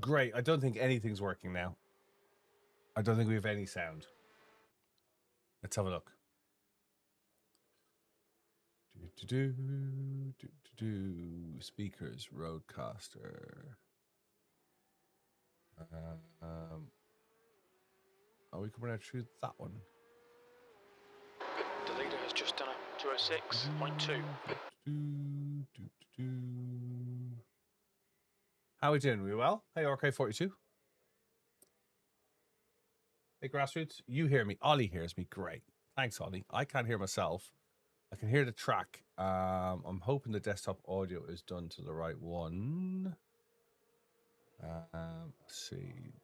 Great. I don't think anything's working now. I don't think we have any sound. Let's have a look. Speakers, Roadcaster. Are we coming out through that one? The leader has just done a 206.2. How are we doing? We well? Hey, RK42. Hey, Grassroots. You hear me. Ollie hears me. Great. Thanks, Ollie. I can't hear myself. I can hear the track. I'm hoping the desktop audio is done to the right one. Let's see.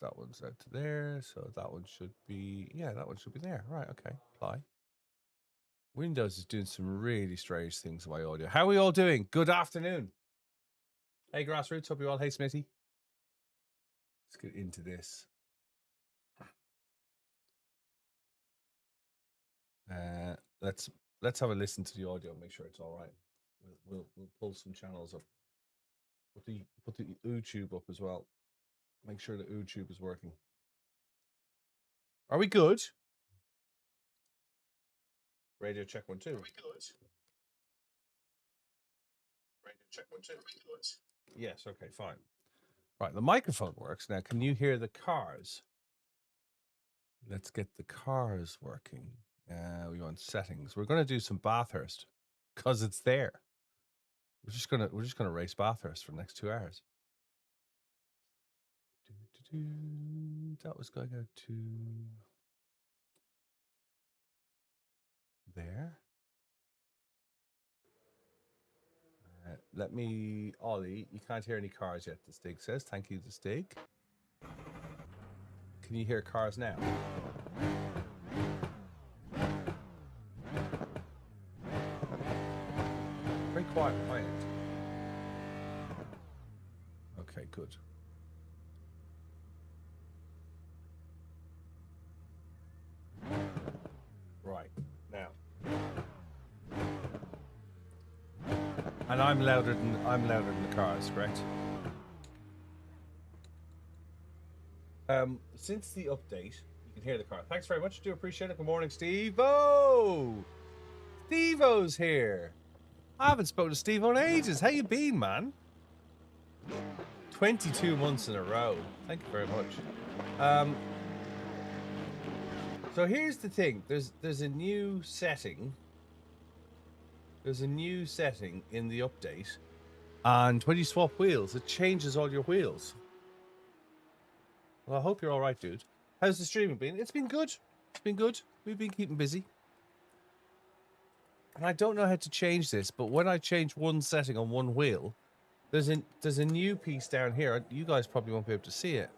That one's out to there. So that one should be... Yeah, that one should be there. Right, okay. Apply. Windows is doing some really strange things to my audio. How are we all doing? Good afternoon. Hey, Grassroots. Hope you all. Hey, Smithy. Let's get into this. Let's have a listen to the audio and make sure it's all right. We'll pull some channels up. Put the YouTube up as well. Make sure the YouTube is working. Are we good? Radio check 1 2. Are we good? Radio check 1 2. Are we good? Yes. Okay. Fine. Right. The microphone works now. Can you hear the cars? Let's get the cars working. We want settings. We're going to do some Bathurst because it's there. We're just gonna race Bathurst for the next 2 hours. That was going out to there. Let me, Ollie. You can't hear any cars yet. The Stig says. Thank you, the Stig. Can you hear cars now? Very quiet on my end. Okay, good. Right, now. And I'm louder than the cars, correct? Since the update, you can hear the car. Thanks very much. Do appreciate it. Good morning, Steve-O! Steve-O's here. I haven't spoken to Steve-O in ages. How you been, man? 22 months in a row. Thank you very much. So here's the thing. There's a new setting. There's a new setting in the update. And when you swap wheels, it changes all your wheels. Well, I hope you're all right, dude. How's the streaming been? It's been good. It's been good. We've been keeping busy. And I don't know how to change this, but when I change one setting on one wheel, there's a new piece down here. You guys probably won't be able to see it.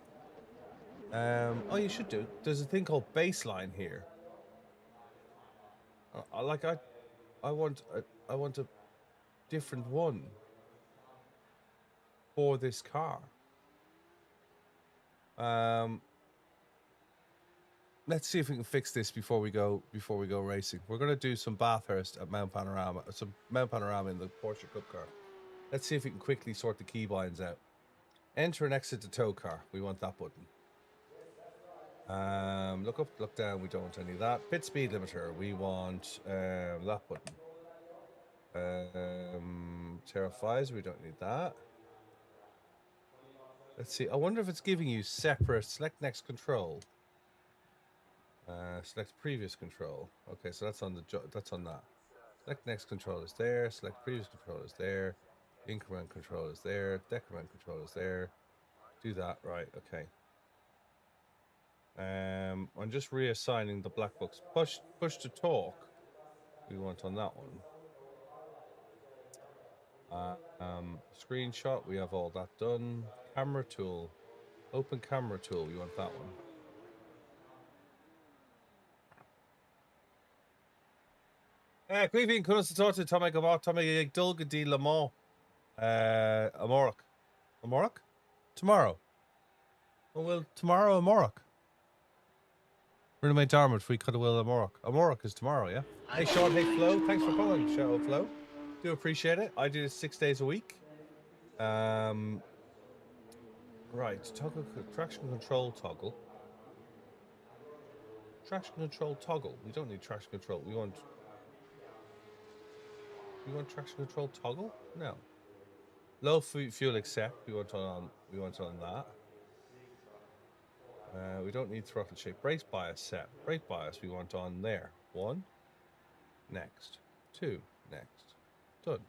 Oh, you should do. There's a thing called baseline here. I want a different one for this car. Let's see if we can fix this before we go racing. We're going to do some Bathurst at Mount Panorama, some Mount Panorama in the Porsche Cup car. Let's see if we can quickly sort the keybinds out. Enter and exit the tow car. We want that button. Look up, look down. We don't want any of that. Pit speed limiter. We want that button. Terrifies. We don't need that. Let's see. I wonder if it's giving you separate. Select next control. Select previous control. Okay, so that's on that. Select next control is there. Select previous control is there. Increment control is there. Decrement control is there. Do that. Right. Okay. I'm just reassigning the black box. Push to talk. We want on that one. Screenshot. We have all that done. Camera tool. Open camera tool. We want that one. Cleveland couldn't start to Tommy Gavot, Tommy Dulga di Le Mans. Amorok? Tomorrow. Oh, well, tomorrow, Amorok. We're going to make Darmot if we could have will Amorok. Amorok is tomorrow, yeah? Hey, Sean, hey, Flo. Thanks for calling, Sean, Flo. Do appreciate it. I do this 6 days a week. Right, toggle traction control toggle. Traction control toggle. We don't need traction control. We want traction control toggle? No. Low fuel accept. We want on that. We don't need throttle shape. Brake bias set. Brake bias we want on there. 1. Next. 2. Next. Done.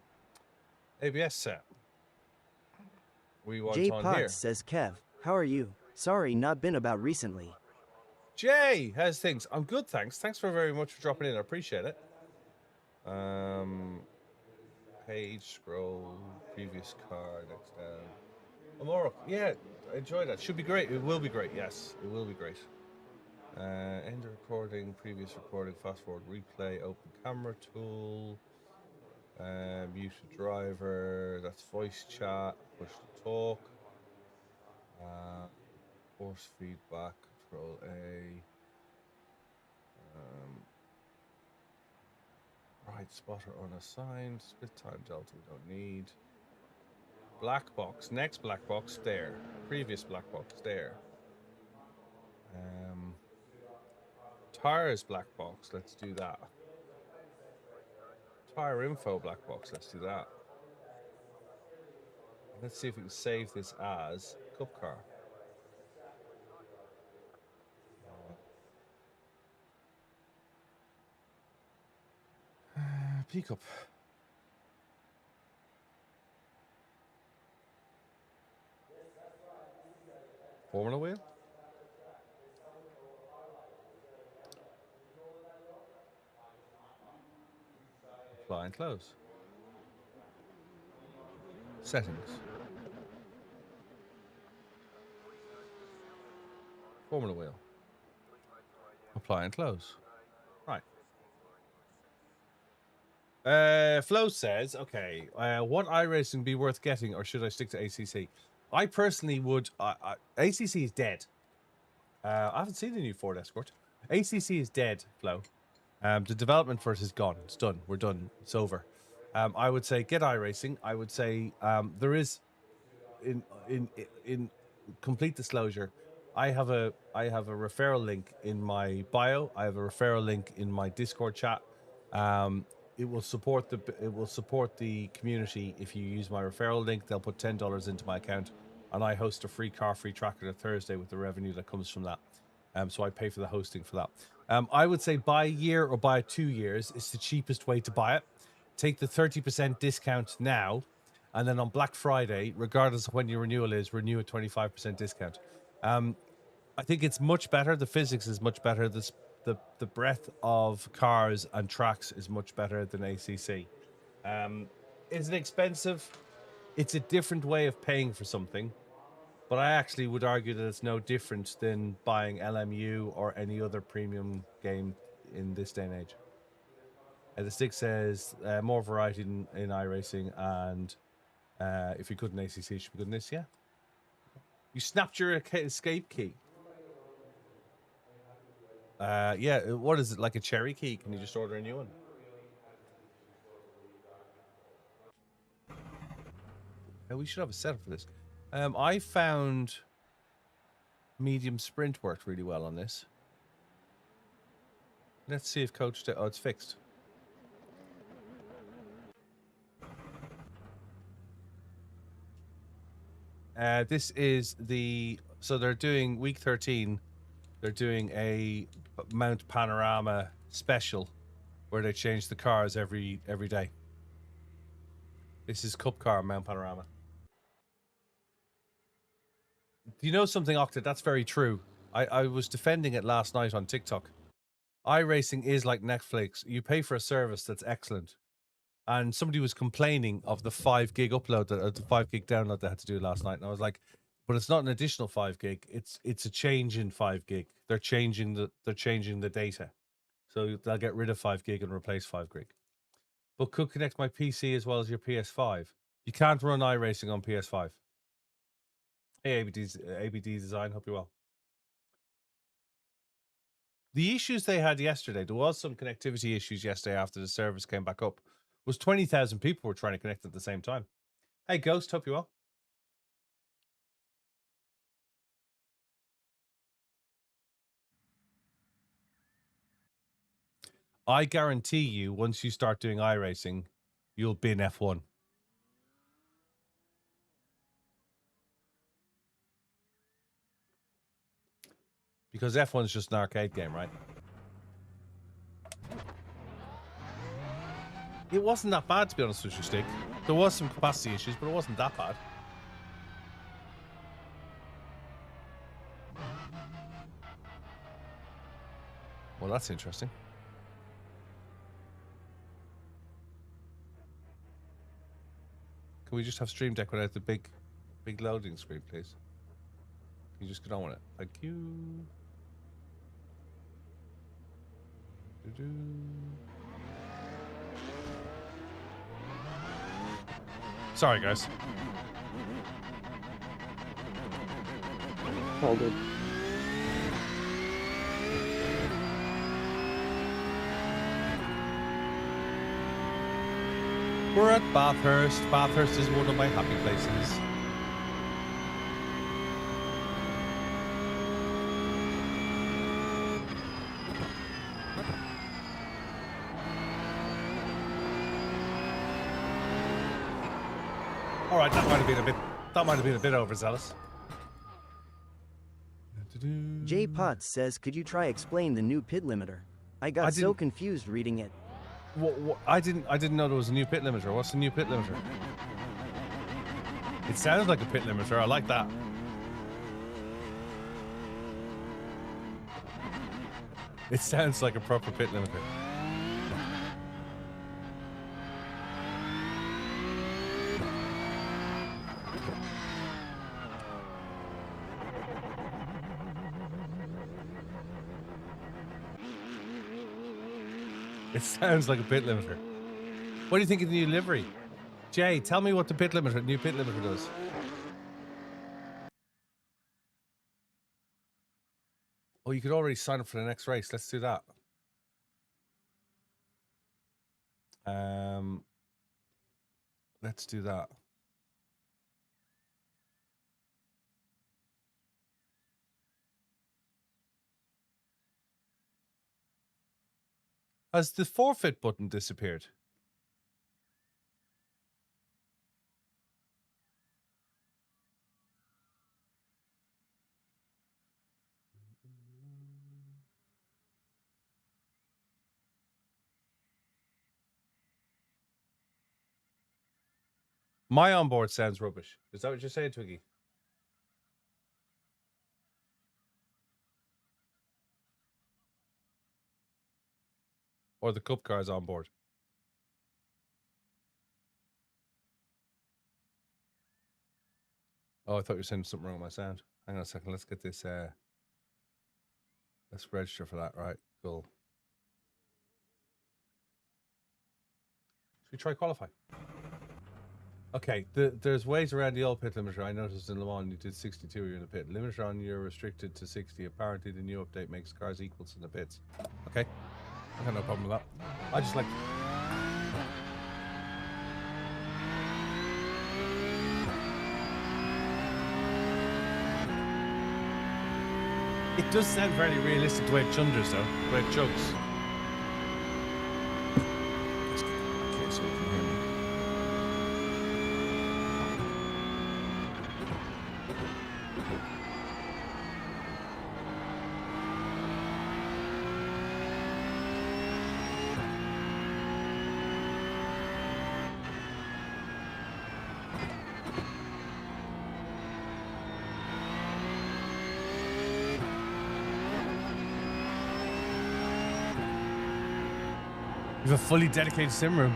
ABS set. We want J on Pods here. says, Kev, how are you? Sorry, not been about recently. Jay, how's things? I'm good, thanks. Thanks very much for dropping in. I appreciate it. Page scroll, previous car, next down. Amora, yeah, I enjoy that. Should be great. It will be great. Yes, it will be great. End recording, previous recording, fast forward, replay, open camera tool, mute driver. That's voice chat. Push to talk. Force feedback. Control A. Right spotter unassigned. Split time delta we don't need. Black box. Next black box there. Previous black box there. Tires black box. Let's do that. Tire info black box. Let's do that. Let's see if we can save this as Cup car. Pickup. Formula wheel. Apply and close. Settings. Formula wheel. Apply and close. Right. Flo says, okay, what iRacing be worth getting, or should I stick to ACC? I personally would. ACC is dead. I haven't seen the new Ford Escort. ACC is dead, Flo. The development for it is gone. It's done. We're done. It's over. I would say get iRacing. I would say there is in complete disclosure, I have a referral link in my bio. I have a referral link in my Discord chat. It will support the community if you use my referral link. They'll put $10 into my account, and I host a free car free tracker on Thursday with the revenue that comes from that. So I pay for the hosting for that. I would say buy a year or buy 2 years. It's the cheapest way to buy it. Take the 30% discount now, and then on Black Friday, regardless of when your renewal is, renew at 25% discount. I think it's much better. The physics is much better. The breadth of cars and tracks is much better than ACC. Is it expensive? It's a different way of paying for something, but I actually would argue that it's no different than buying LMU or any other premium game in this day and age. The stick says more variety in iRacing, and if you could in ACC, you should be good in this. Yeah. You snapped your escape key. Yeah. What is it, like a cherry key? Can you just order a new one? We should have a setup for this. I found medium sprint worked really well on this. Let's see if coach. Oh, it's fixed. This is so they're doing week 13. They're doing a Mount Panorama special where they change the cars every day. This is Cup Car Mount Panorama. Do you know something, Octa? That's very true. I was defending it last night on TikTok. iRacing is like Netflix. You pay for a service that's excellent. And somebody was complaining of the 5 gig upload, the 5 gig download they had to do last night. And I was like, but it's not an additional 5 gig. It's a change in 5 gig. They're changing the data. So they'll get rid of 5 gig and replace 5 gig. But could connect my PC as well as your PS5. You can't run iRacing on PS5. Hey, ABD Design, hope you're well. The issues they had yesterday, there was some connectivity issues yesterday after the service came back up, was 20,000 people were trying to connect at the same time. Hey, Ghost, hope you're well. I guarantee you, once you start doing iRacing, you'll bin F1. Because F1 is just an arcade game, right? It wasn't that bad, to be honest with you, Stick. There was some capacity issues, but it wasn't that bad. Well, that's interesting. Can we just have Stream Deck without the big loading screen, please? Can you just get on with it? Thank you. Doo-doo. Sorry, guys. All good. We're at Bathurst. Bathurst is one of my happy places. All right, that might have been a bit overzealous. Jay Potts says, could you try explain the new pit limiter? I got so confused reading it. What, I didn't know there was a new pit limiter. What's the new pit limiter? It sounds like a pit limiter. I like that. It sounds like a proper pit limiter. It sounds like a pit limiter. What do you think of the new livery? Jay, tell me what the new pit limiter does. Oh, you could already sign up for the next race. Let's do that. Let's do that. Has the forfeit button disappeared? My onboard sounds rubbish. Is that what you're saying, Twiggy? Or the cup cars on board? Oh, I thought you were saying something wrong with my sound. Hang on a second. Let's get this. Let's register for that. Right. Cool. Should we try qualify? Okay. There's ways around the old pit limiter. I noticed in Le Mans you did 62. You're in the pit. Limiter on you're restricted to 60. Apparently the new update makes cars equals in the pits. Okay. I got no problem with that. I just like. It does sound very realistic the way it chunders, though. The way it chugs. Okay, so you can hear me. You have a fully dedicated sim room.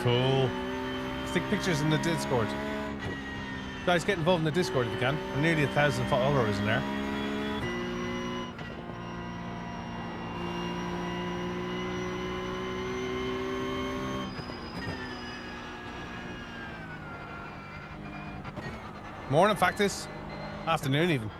Cool. Stick pictures in the Discord. Guys, get involved in the Discord if you can. We're nearly 1,000 followers in there. Morning, Factus. Afternoon, even.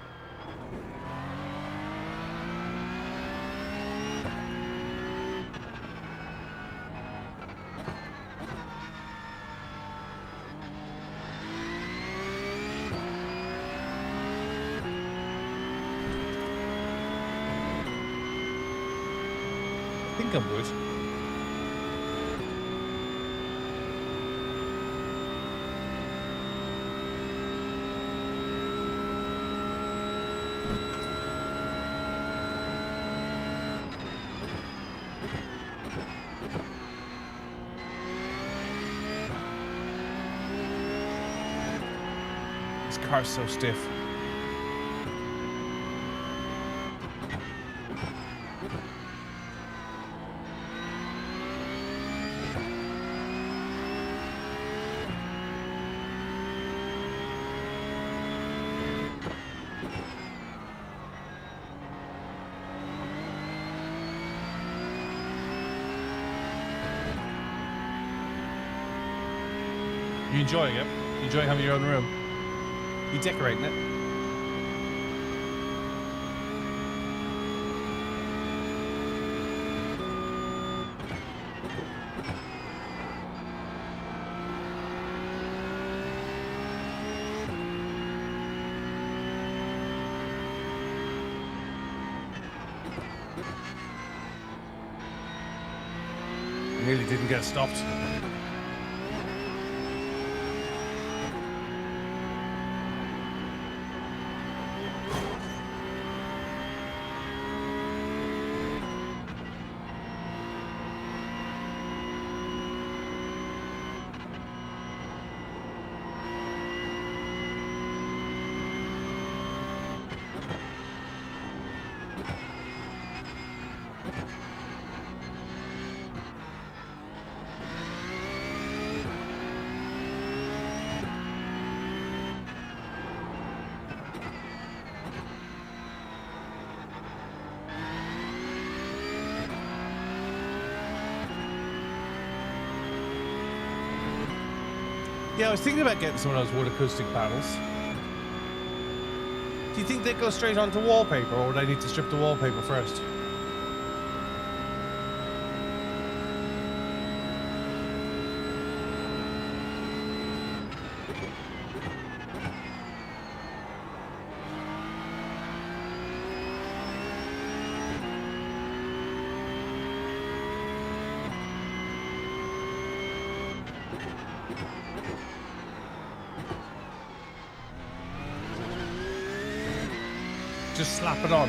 think I would. This car's so stiff. You enjoying it? You enjoying having your own room? You decorating it? Nearly didn't get stopped. Yeah, I was thinking about getting some of those wood acoustic panels. Do you think they go straight onto wallpaper, or would I need to strip the wallpaper first? Just slap it on.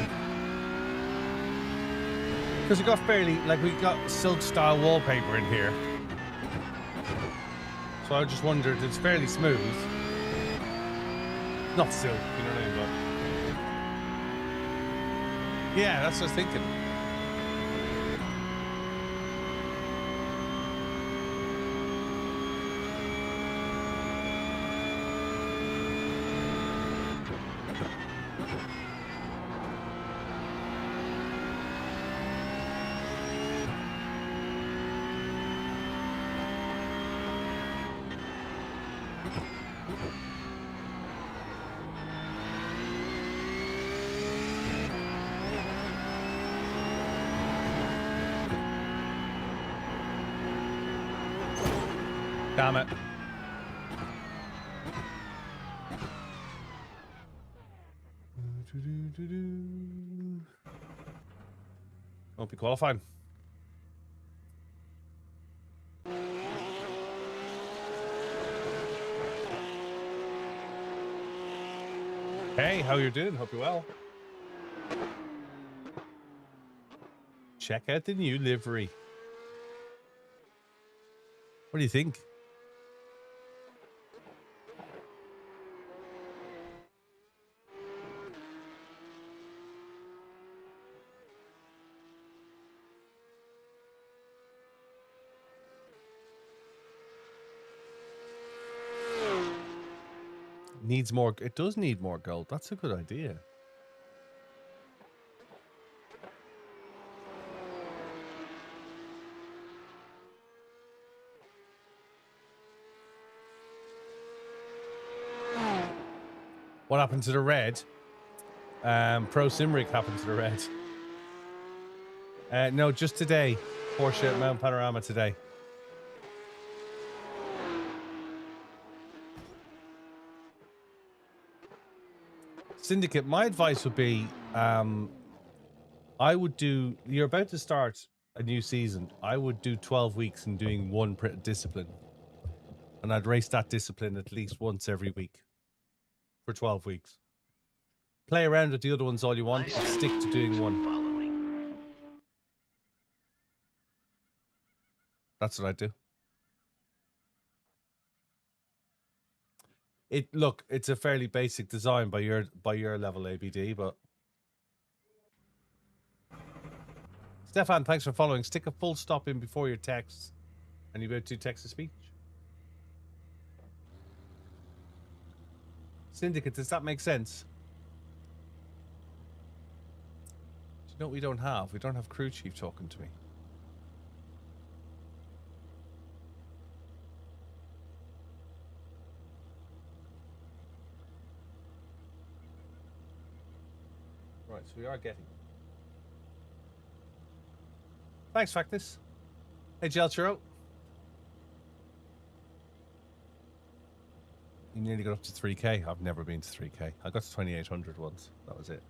Because we got fairly, like, we got silk style wallpaper in here. So I just wondered, it's fairly smooth. Not silk, you know what I mean? But yeah, that's what I was thinking. Damn it. Won't be qualified. Hey, how you doing? Hope you're well. Check out the new livery. What do you think? Needs more. It does need more gold. That's a good idea. What happened to the red? Pro Simric happened to the red. No, just today. Porsche Mount Panorama today. Syndicate, my advice would be, I would do, you're about to start a new season, I would do 12 weeks in doing one discipline. And I'd race that discipline at least once every week for 12 weeks. Play around with the other ones all you want, but stick to doing one. That's what I do. Look, it's a fairly basic design by your level ABD, but Stefan, thanks for following. Stick a full stop in before your texts, and you go to text to speech. Syndicate, does that make sense? Do you know what we don't have? We don't have crew chief talking to me. Right, so we are getting. Thanks, Factus. Hey, Gelchero. You nearly got up to 3K. I've never been to 3K. I got to 2,800 once. That was it.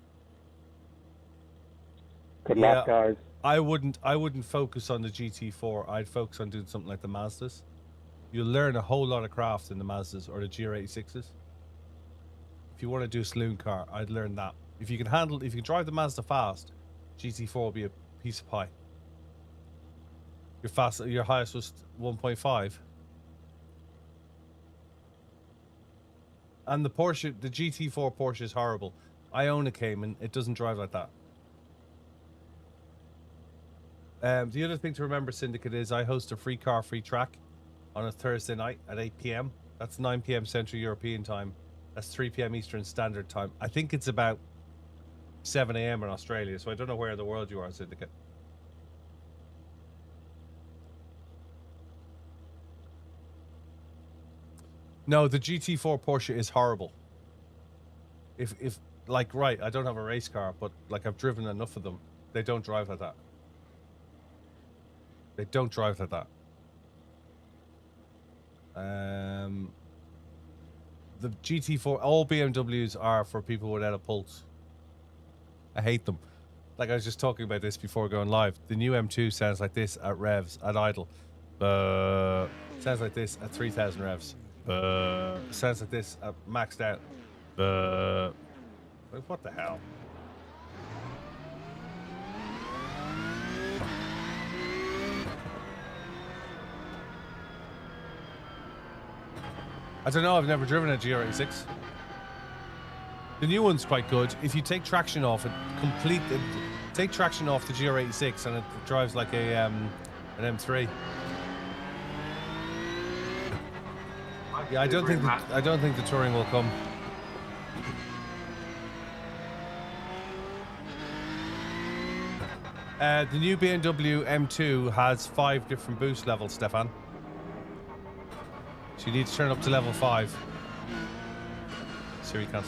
Good luck, guys. I wouldn't focus on the GT4. I'd focus on doing something like the Mazdas. You'll learn a whole lot of craft in the Mazdas or the GR86s. If you want to do a saloon car, I'd learn that. If you can drive the Mazda fast, GT4 will be a piece of pie. Your highest was 1.5. And the Porsche, the GT4 Porsche is horrible. I own a Cayman. It doesn't drive like that. The other thing to remember, Syndicate, is I host a free car, free track on a Thursday night at 8 p.m. That's 9 p.m. Central European time. That's 3 p.m. Eastern Standard Time. I think it's about 7 a.m. in Australia, so I don't know where in the world you are, Syndicate. No, the GT4 Porsche is horrible. If like, right, I don't have a race car, but like I've driven enough of them. They don't drive like that. They don't drive like that. The GT4, all BMWs are for people without a pulse. I hate them. Like I was just talking about this before going live. The new M2 sounds like this at revs, at idle. Sounds like this at 3,000 revs. Sounds like this at maxed out. What the hell? I don't know, I've never driven a GR86. The new one's quite good. If you take traction off it, take traction off the GR86 and it drives like a an M3. Yeah, I don't think the touring will come. The new BMW M2 has 5 different boost levels, Stefan. So you need to turn up to level 5. Siri can't.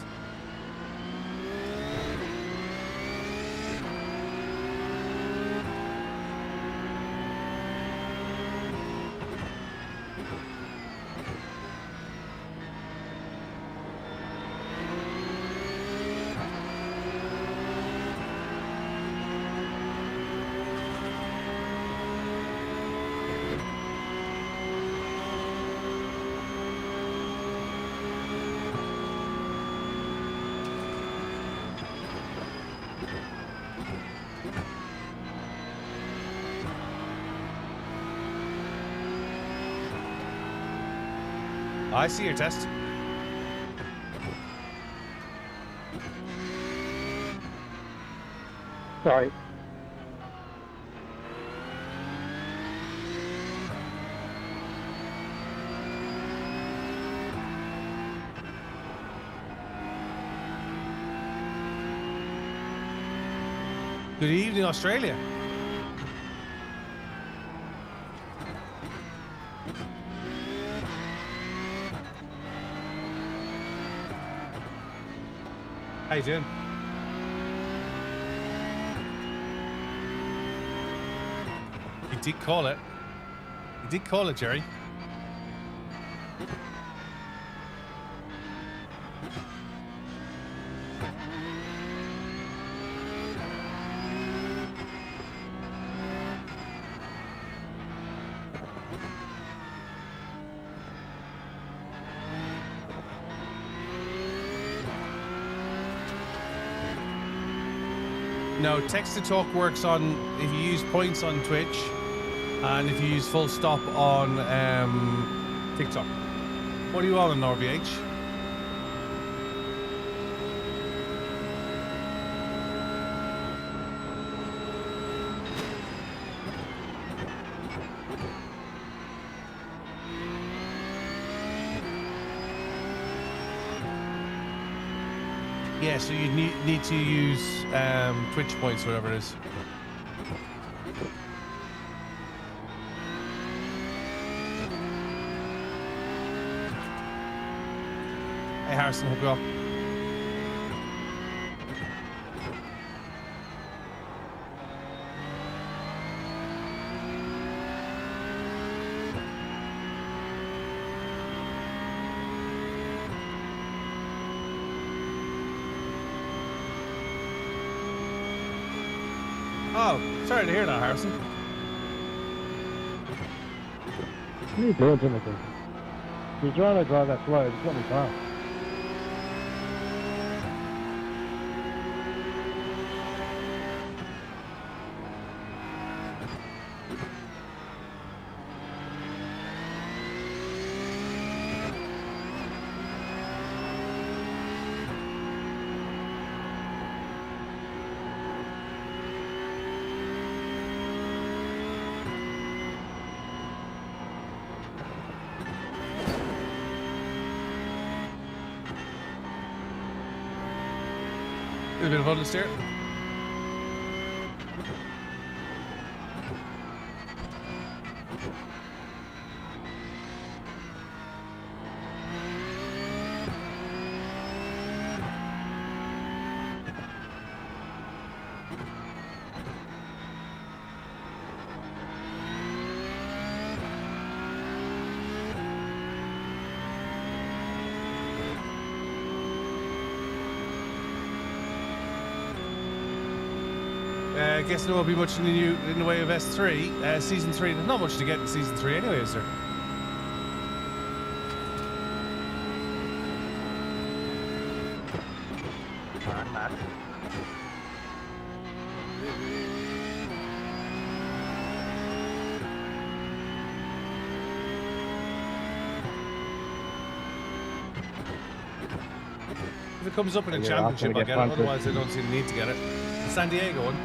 I see your test. Sorry. Good evening, Australia. How you doing? He did call it. He did call it, Jerry. No, text to talk works on if you use points on Twitch and if you use full stop on TikTok. What are you on RVH? Yeah, so you need to use Twitch points, whatever it is. Hey Harrison, hope you're well. Oh, sorry to hear that, Harrison. What are you doing, Timothy? You're trying to drive that slow, just let me pass. A bit of understeer. I guess there won't be much in the way of S3. Season 3, there's not much to get in Season 3 anyway, is there? I'm back. If it comes up in a You're championship, gonna I get get it. punted. Otherwise, I don't see the need to get it. The San Diego one.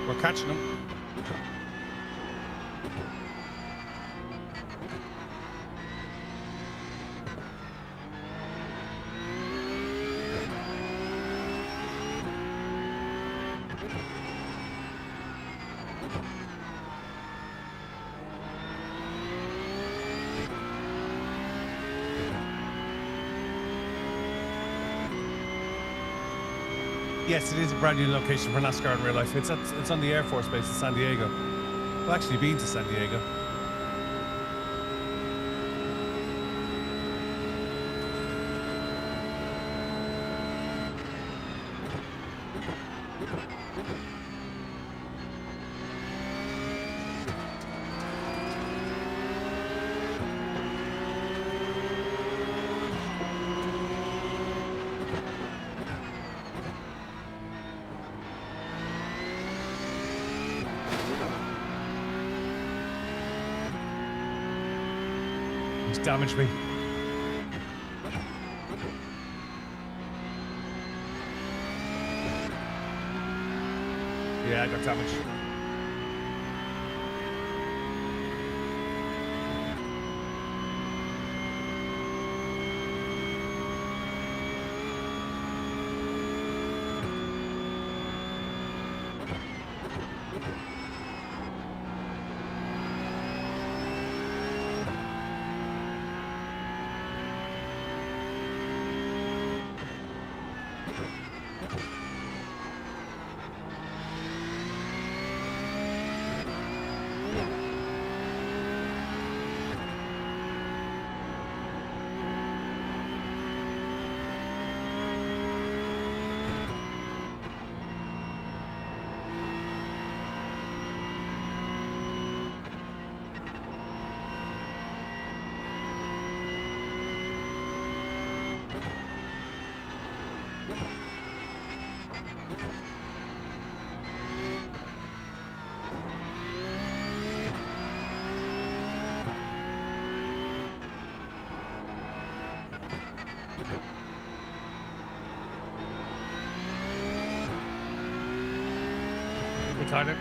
We're catching them. Yes, it is a brand new location for NASCAR in real life. It's on the Air Force Base in San Diego. I've actually been to San Diego. He's damaged me. I got damaged. Tyler.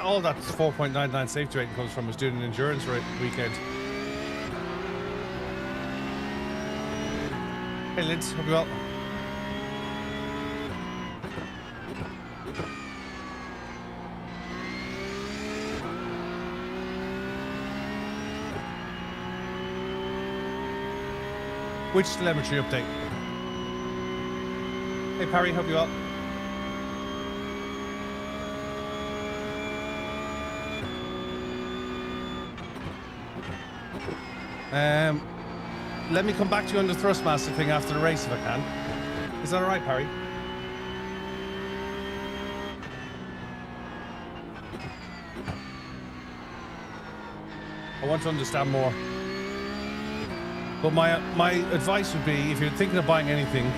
All that 4.99 safety rating comes from us doing an endurance weekend. Hey, Linz, hope you're well. Which telemetry update? Hey, Parry, hope you're well. Let me come back to you on the Thrustmaster thing after the race if I can. Is that alright, Parry? I want to understand more. But my advice would be, if you're thinking of buying anything,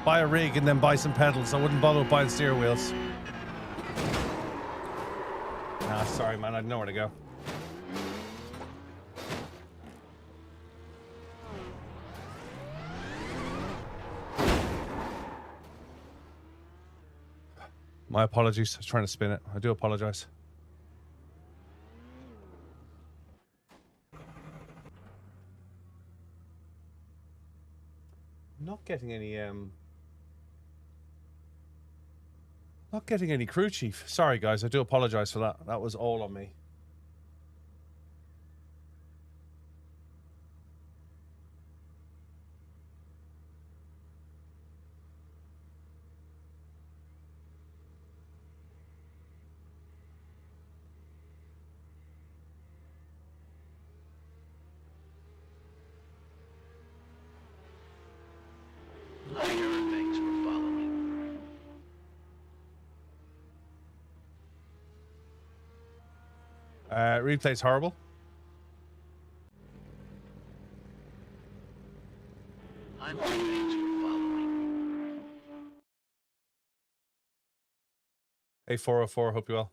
buy a rig and then buy some pedals. I wouldn't bother with buying steer wheels. Nah, sorry, man. I don't know where to go. My apologies. I was trying to spin it. I do apologize. Not getting any crew chief. Sorry guys, I do apologize for that. That was all on me. Thanks for following. Replay's horrible. Thanks for following. Hey 404, hope you well.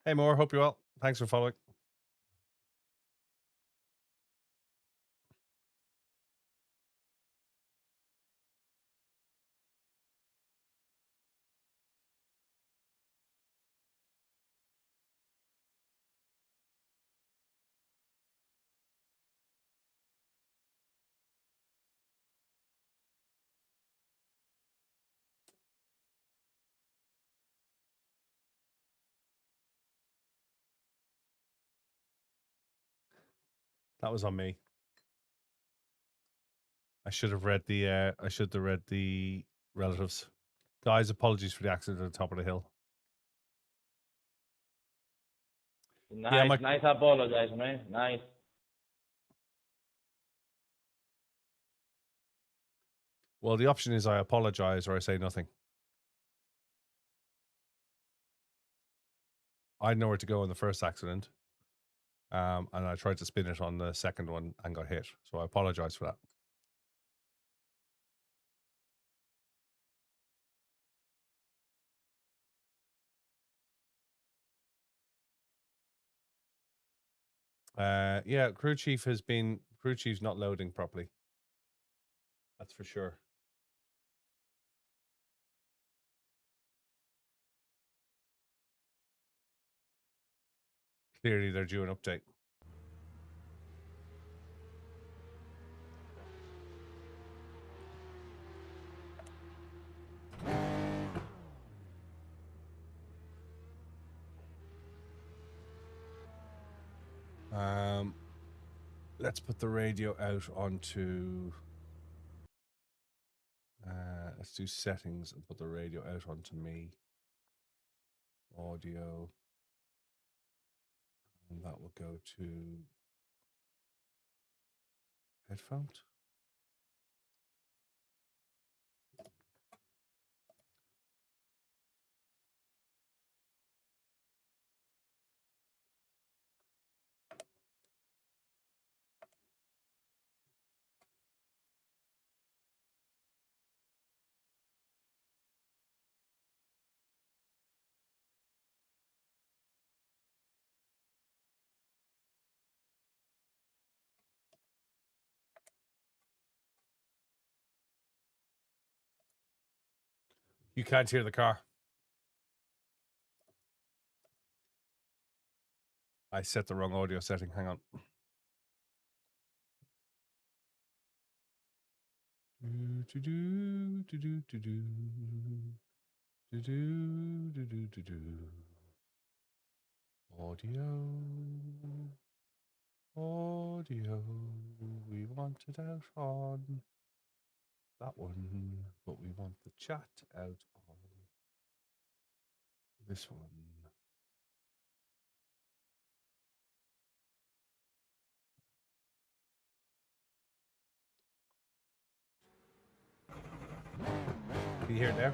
Hey Moore, hope you're well. Thanks for following. That was on me. I should have read the relatives. Guys, apologies for the accident at the top of the hill. Nice, Yeah, nice apologize, man. Nice. Well, the option is I apologize or I say nothing. I had nowhere to go in the first accident. And I tried to spin it on the second one and got hit. So I apologize for that. Yeah, crew chief's not loading properly. That's for sure. Clearly, they're due an update. Let's put the radio out onto. Let's do settings and put the radio out onto me. Audio. And that will go to headphones. You can't hear the car. I set the wrong audio setting. Hang on. Audio. We want it out on that one, but we want the chat out on this one. Can you hear it now?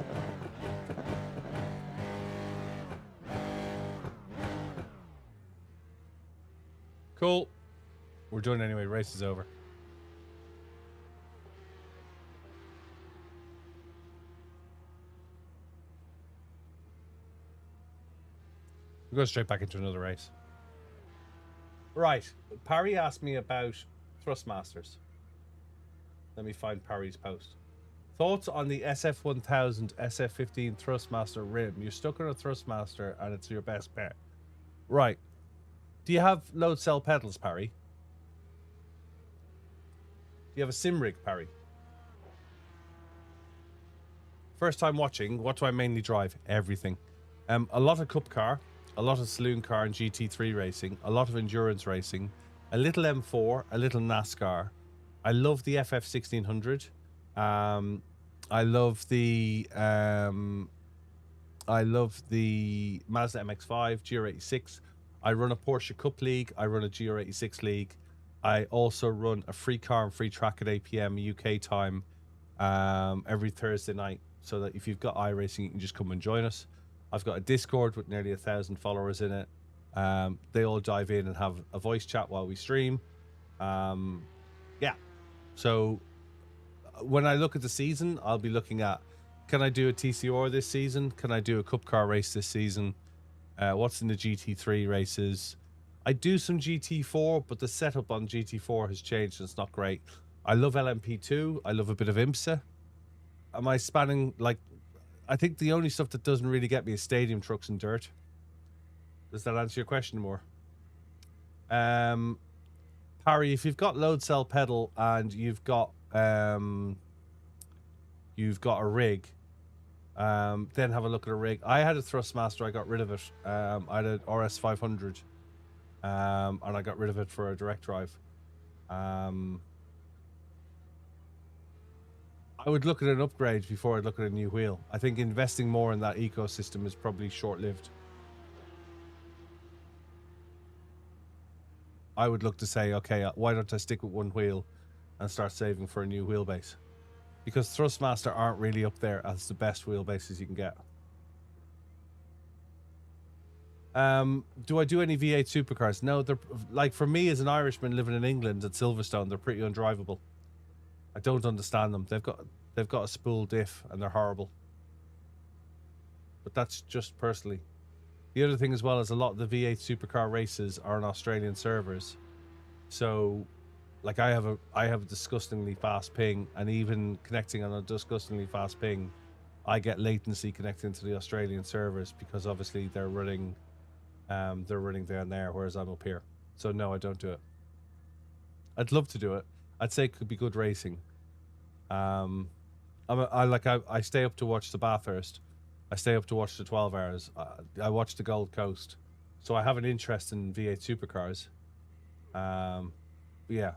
Cool. We're doing it anyway. Race is over. We'll go straight back into another race. Right. Parry asked me about Thrustmasters. Let me find Parry's post. Thoughts on the SF1000 SF15 Thrustmaster rim? You're stuck on a Thrustmaster and it's your best bet. Right. Do you have load cell pedals, Parry? Do you have a sim rig, Parry? First time watching, what do I mainly drive? Everything. A lot of cup car, a lot of saloon car and GT3 racing, a lot of endurance racing, a little M4, a little NASCAR. I love the FF1600. I love the Mazda MX-5, GR86. I run a Porsche Cup League. I run a GR86 League. I also run a free car and free track at 8 p.m. UK time every Thursday night. So that if you've got iRacing, you can just come and join us. I've got a Discord with nearly 1,000 followers in it. They all dive in and have a voice chat while we stream. Yeah. So when I look at the season, I'll be looking at, can I do a TCR this season? Can I do a cup car race this season? What's in the GT3 races? I do some GT4, but the setup on GT4 has changed and it's not great. I love LMP2. I love a bit of IMSA. Am I spanning, like, I think the only stuff that doesn't really get me is stadium trucks and dirt. Does that answer your question more? Harry, if you've got load cell pedal and you've got a rig, then have a look at a rig. I had a Thrustmaster, I got rid of it. I had an RS500, and I got rid of it for a direct drive. I would look at an upgrade before I'd look at a new wheel. I think investing more in that ecosystem is probably short-lived. I would look to say, okay, why don't I stick with one wheel and start saving for a new wheelbase? because Thrustmaster aren't really up there as the best wheelbases you can get. Do I do any V8 supercars? No, they're like, for me as an Irishman living in England at Silverstone, they're pretty undrivable. I don't understand them. They've got a spool diff and they're horrible. But that's just personally. The other thing as well is a lot of the V8 supercar races are on Australian servers. So like I have a disgustingly fast ping, and even connecting on a disgustingly fast ping, I get latency connecting to the Australian servers because obviously they're running down there, whereas I'm up here. So no, I don't do it. I'd love to do it. I'd say it could be good racing. I stay up to watch the Bathurst. I stay up to watch the 12 hours. I watch the Gold Coast. So I have an interest in V8 supercars. Yeah.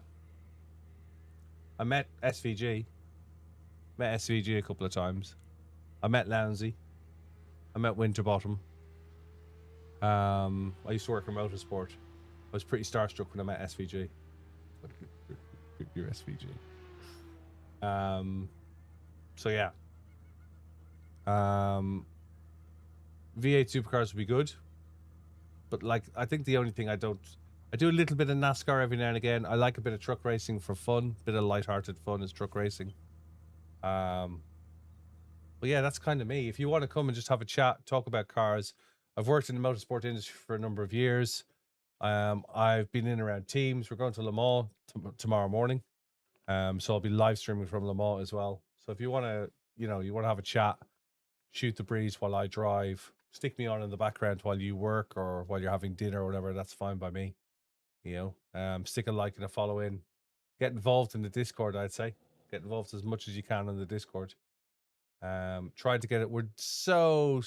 I met SVG. Met SVG a couple of times. I met Lounsey. I met Winterbottom. I used to work in motorsport. I was pretty starstruck when I met SVG. You're SVG. So yeah. V8 supercars would be good. But like, I think the only thing I do a little bit of NASCAR every now and again. I like a bit of truck racing for fun. Bit of lighthearted fun is truck racing. But yeah, that's kind of me. If you want to come and just have a chat, talk about cars. I've worked in the motorsport industry for a number of years. I've been in and around teams. We're going to Le Mans tomorrow morning. So I'll be live streaming from Le Mans as well. So if you want to, you want to have a chat, shoot the breeze while I drive, stick me on in the background while you work or while you're having dinner or whatever, that's fine by me. Stick a like and a follow in. Get involved in the Discord, I'd say. Get involved as much as you can in the Discord. Trying to get it. We're so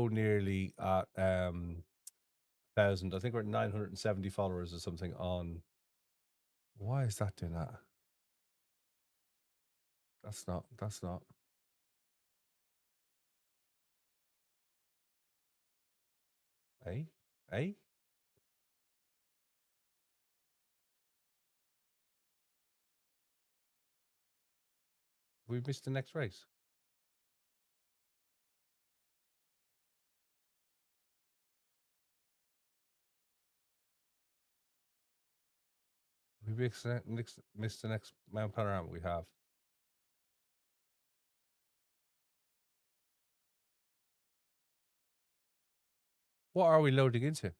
nearly at 1,000. I think we're at 970 followers or something on. Why is that doing that? That's not. Hey? We missed the next race. We missed the next Mount Panorama we have. What are we loading into?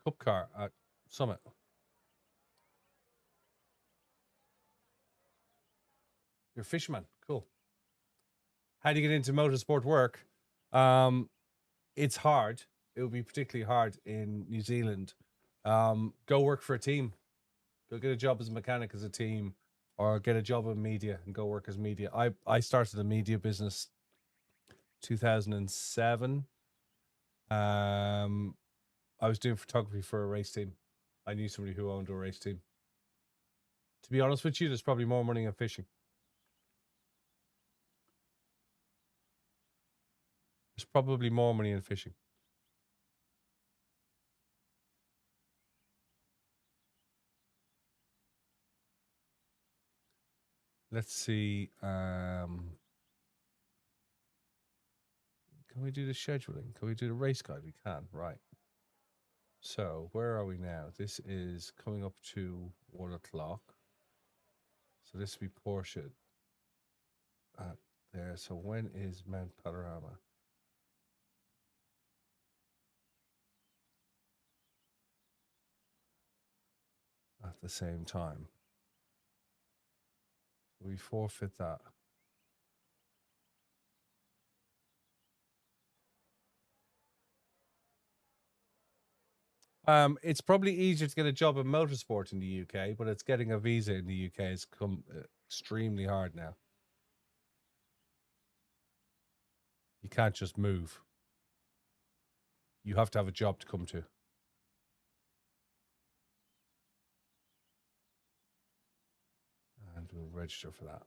Cup car at Summit. You're a fisherman. Cool. How do you get into motorsport work? It's hard. It would be particularly hard in New Zealand. Go work for a team. Go get a job as a mechanic as a team, or get a job in media and go work as media. I started a media business 2007. I was doing photography for a race team. I knew somebody who owned a race team. To be honest with you, there's probably more money in fishing. There's probably more money in fishing. Let's see. Can we do the scheduling? Can we do the race guide? We can, right. So where are we now? This is coming up to 1 o'clock. So this will be Porsche at there. So when is Mount Panorama? At the same time. We forfeit that. It's probably easier to get a job in motorsport in the UK, but it's getting a visa in the UK has come extremely hard now. You can't just move. You have to have a job to come to. And we'll register for that.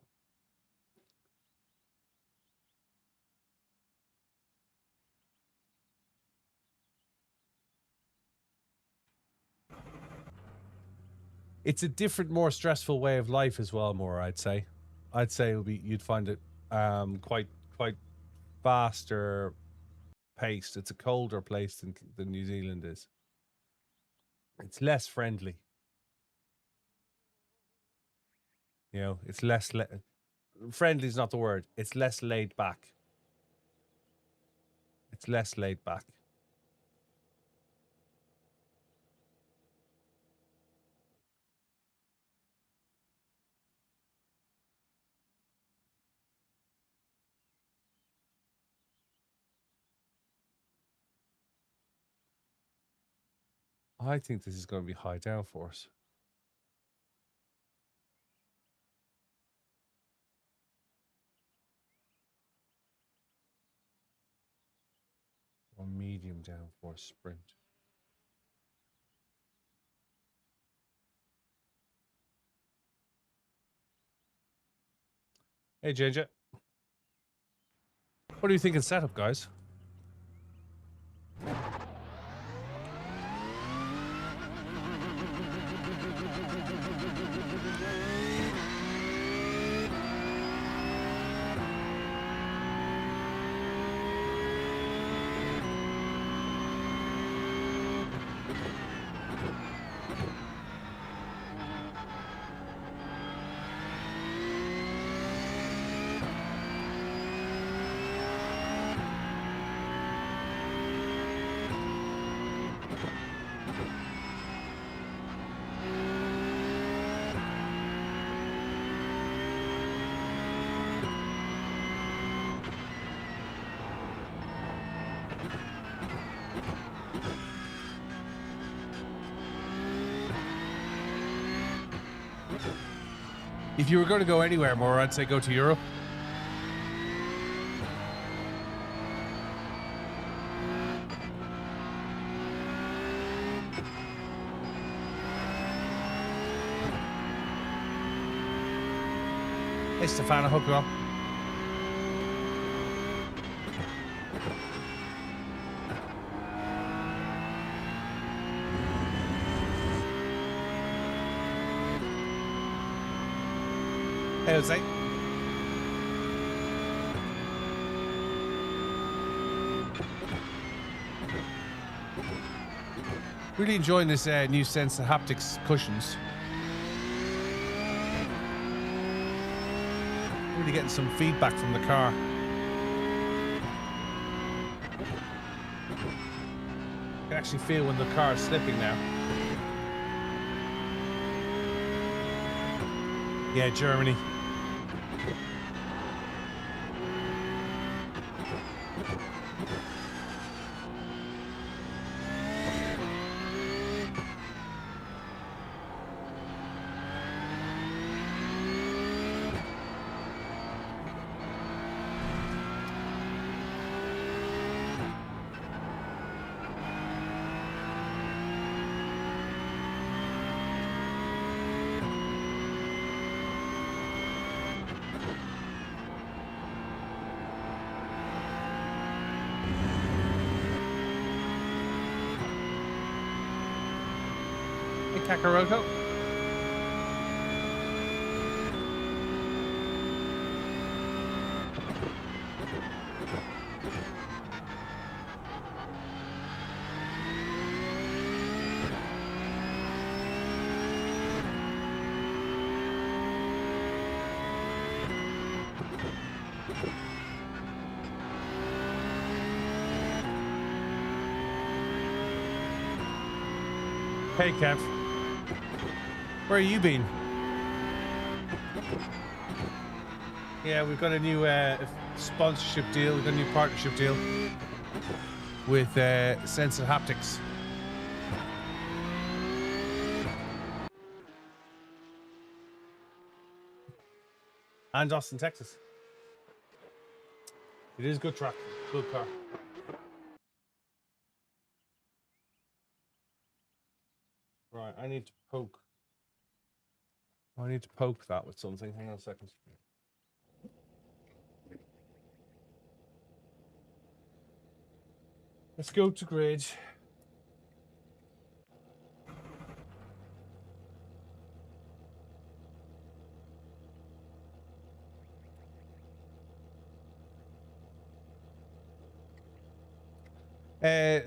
It's a different, more stressful way of life as well. More, I'd say you'd find it quite faster paced. It's a colder place than New Zealand is. It's less friendly. You know, it's less friendly is not the word. It's less laid back. It's less laid back. I think this is going to be high downforce. Or medium downforce sprint. Hey, JJ. What do you think of setup, guys? If you were going to go anywhere more, I'd say go to Europe. Hey, Stefano, hope you're well. Hey, Jose. Really enjoying this new sense of haptics cushions. Really getting some feedback from the car. You can actually feel when the car is slipping now. Yeah, Germany. Kakaroto. Hey, Kev. Where have you been? Yeah, we've got a new sponsorship deal. We've got a new partnership deal with Sense Haptics. And Austin, Texas. It is a good track. Good car. Right, I need to poke that with something. Hang on a second. Let's go to grid.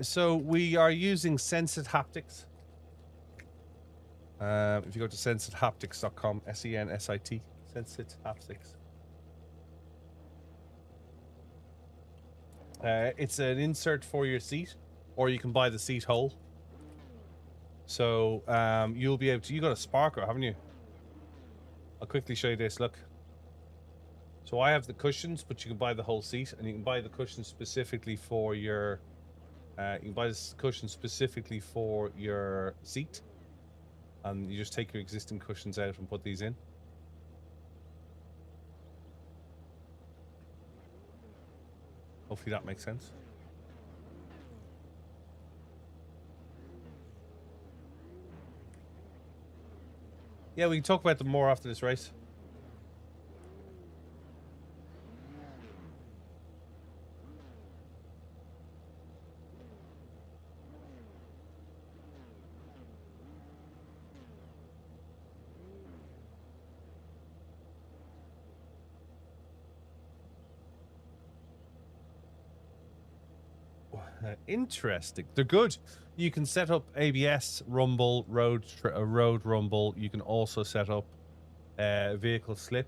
So we are using Sensed Haptics. If you go to sensidhaptics.com, SENSIT, Sensed Haptics. It's an insert for your seat, or you can buy the seat whole. So you'll be able to. You got a Sparker, haven't you? I'll quickly show you this. Look. So I have the cushions, but you can buy the whole seat, and you can buy the cushions specifically for your. You can buy this cushion specifically for your seat, and you just take your existing cushions out and put these in. Hopefully that makes sense. Yeah, we can talk about them more after this race. Interesting. They're good. You can set up ABS, rumble, road rumble. You can also set up vehicle slip.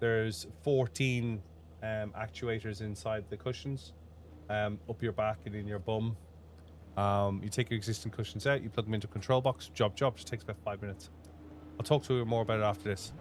There's 14 actuators inside the cushions, up your back and in your bum. You take your existing cushions out, you plug them into a control box. Job. Just takes about 5 minutes. I'll talk to you more about it after this.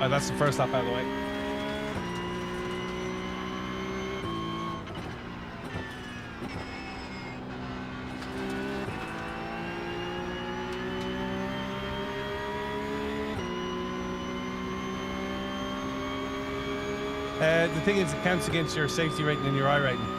That's the first lap out of the way. The thing is, it counts against your safety rating and your iRating.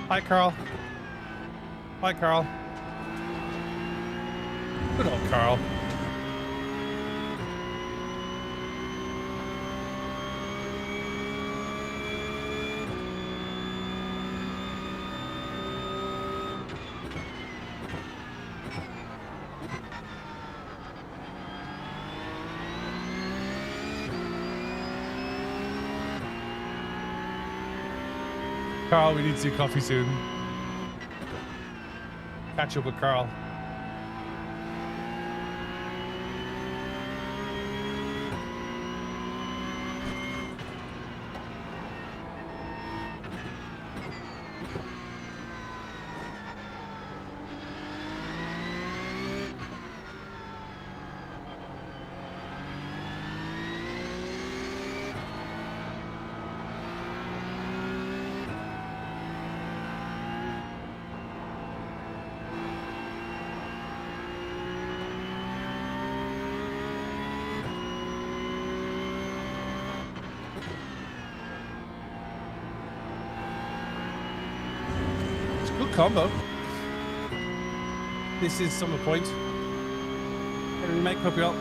Hi, Carl. Hi, Carl. Good old Carl. Carl, we need to do coffee soon. Catch up with Carl. combo. This is Summer Point. Hey, remake, hope you're up.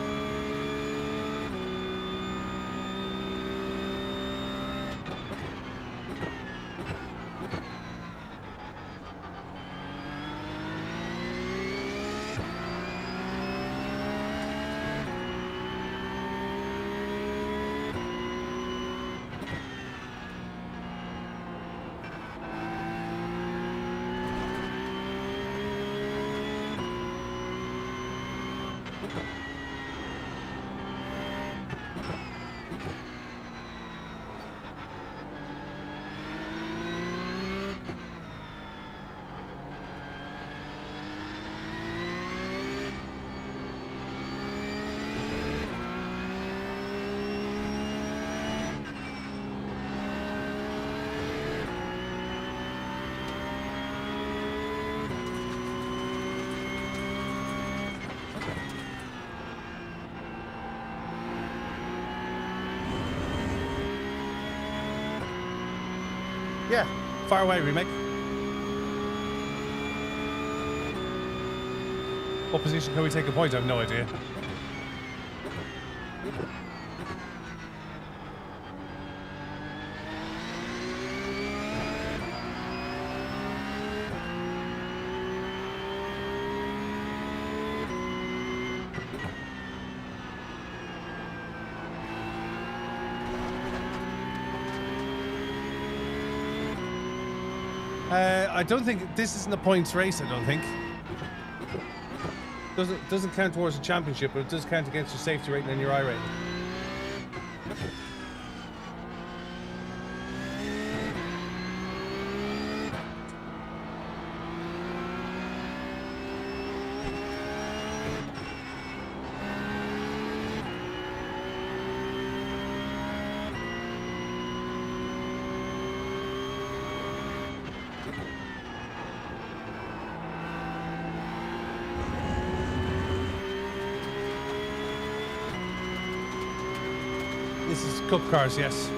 Yeah, far away, remake. What position can we take a point? I have no idea. I don't think this isn't a points race. I don't think doesn't count towards the championship, but it does count against your safety rating and your I rating. This is Cup cars, yes.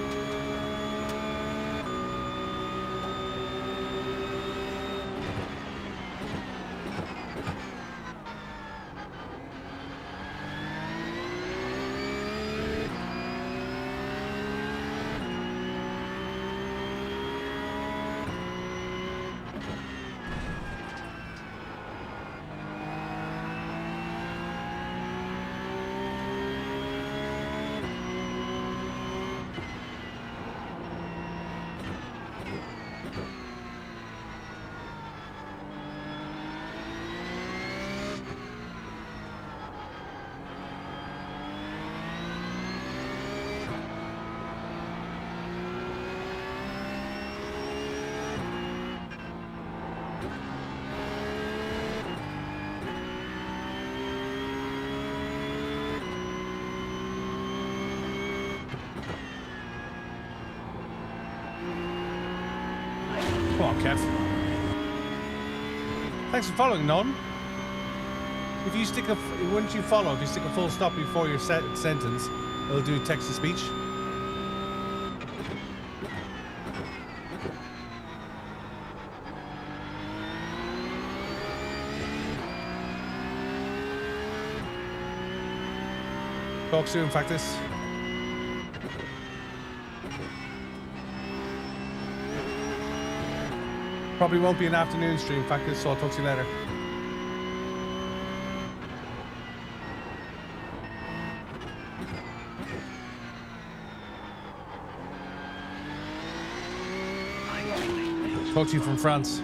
Come on, Kev. Thanks for following, Non. If you stick once you follow, if you stick a full stop before your sentence, it'll do text to speech. Talk soon, Factus. Probably won't be an afternoon stream, Factus, so I'll talk to you later. Talk to you from France.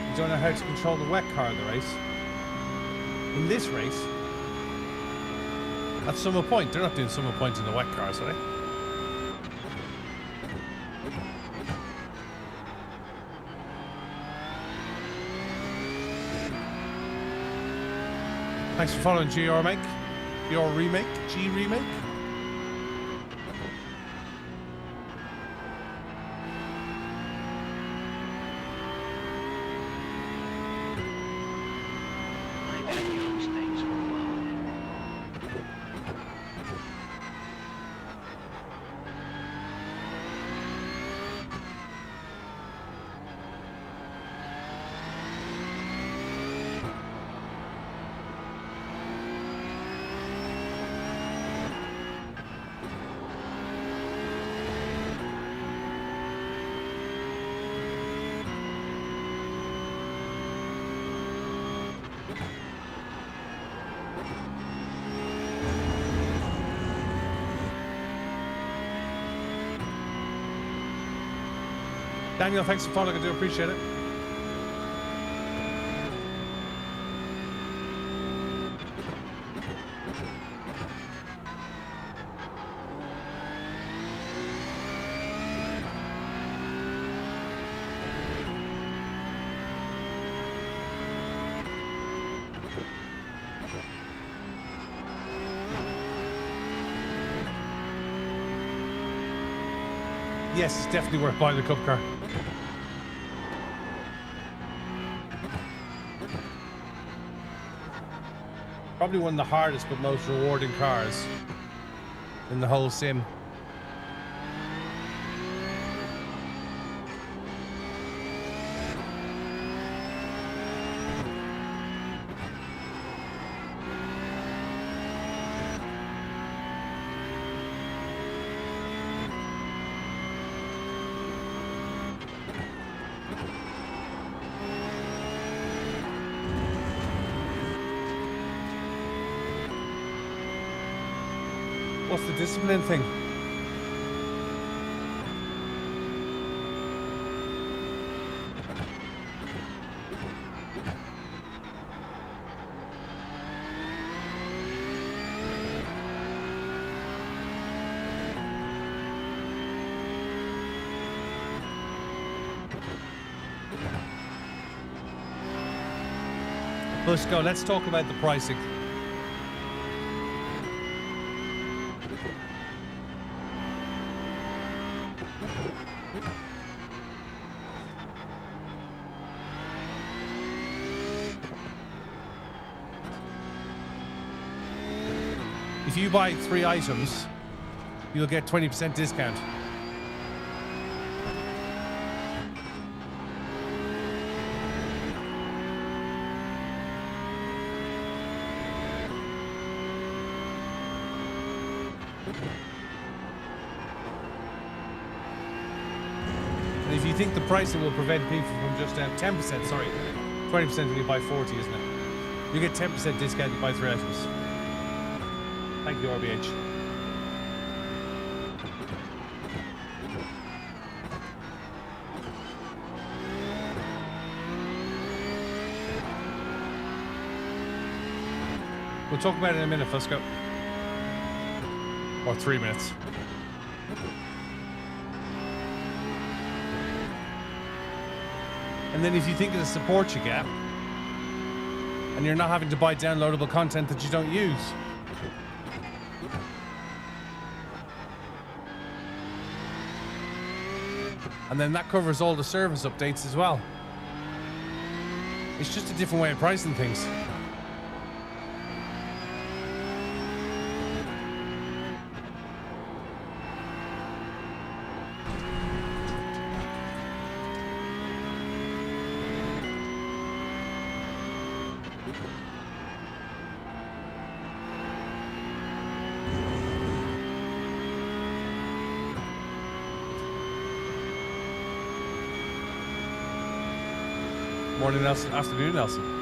You don't know how to control the wet car in the race. In this race, at Summer Point, they're not doing Summer Point in the wet cars, are they? Thanks for following G Remake. G Remake. My videos, thanks for following. Daniel, thanks for following. I do appreciate it. Yes, it's definitely worth buying the cup car. Probably one of the hardest but most rewarding cars in the whole sim. What's the discipline thing? Let's go. Let's talk about the pricing. If you buy 3 items, you'll get 20% discount. And if you think the pricing will prevent people from just 10%, sorry, 20% when you buy 40, isn't it? You get 10% discount if you buy 3 items. Thank you, RBH. We'll talk about it in a minute. Let's go. Or 3 minutes. And then if you think of the support you get, and you're not having to buy downloadable content that you don't use, and then that covers all the service updates as well. It's just a different way of pricing things. Morning, Nelson. Afternoon, Nelson.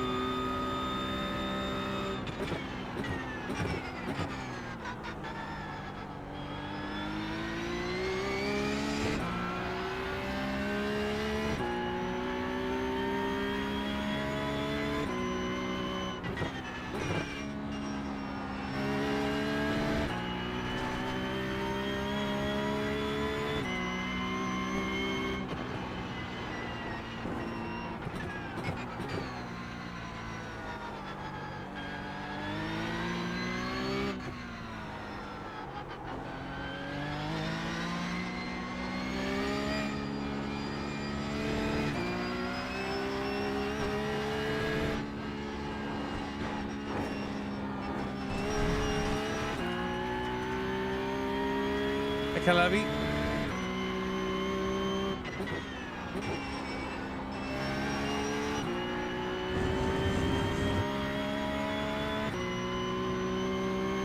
Hey, Calabi.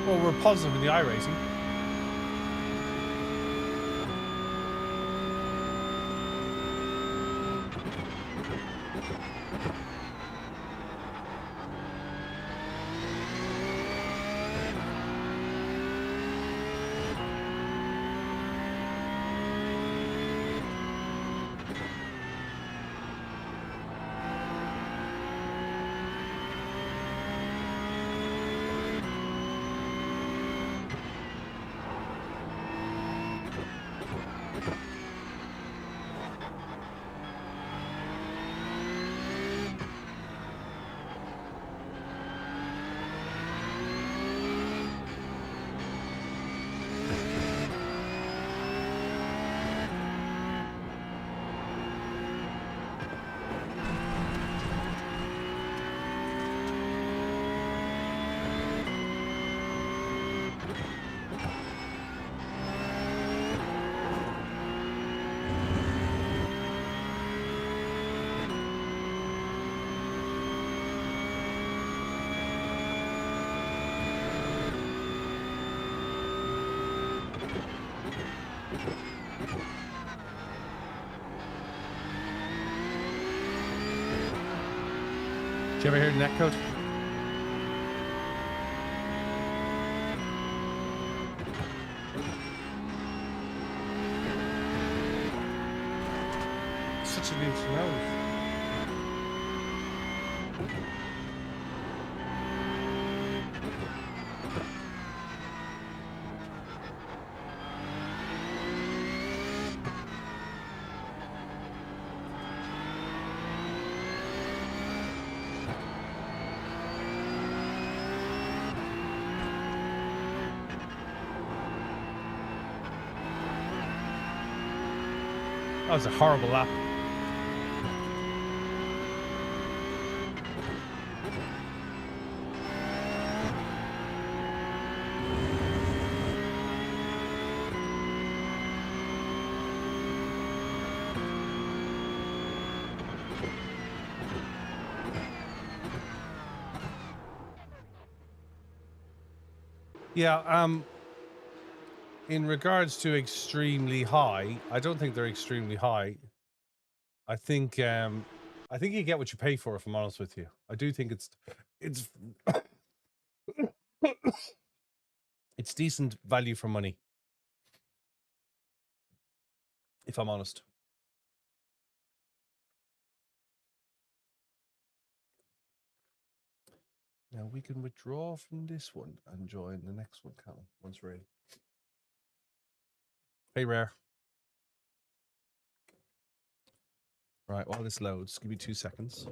Well, we're positive in the iRacing. Did you ever hear the netcode? Such a good smell. That was a horrible lap. Yeah, in regards to extremely high, I don't think they're extremely high. I think you get what you pay for, if I'm honest with you. I do think it's it's decent value for money, if I'm honest. Now we can withdraw from this one and join the next one, can't we? Once ready. Hey, Rare. Right, while this loads, give me 2 seconds.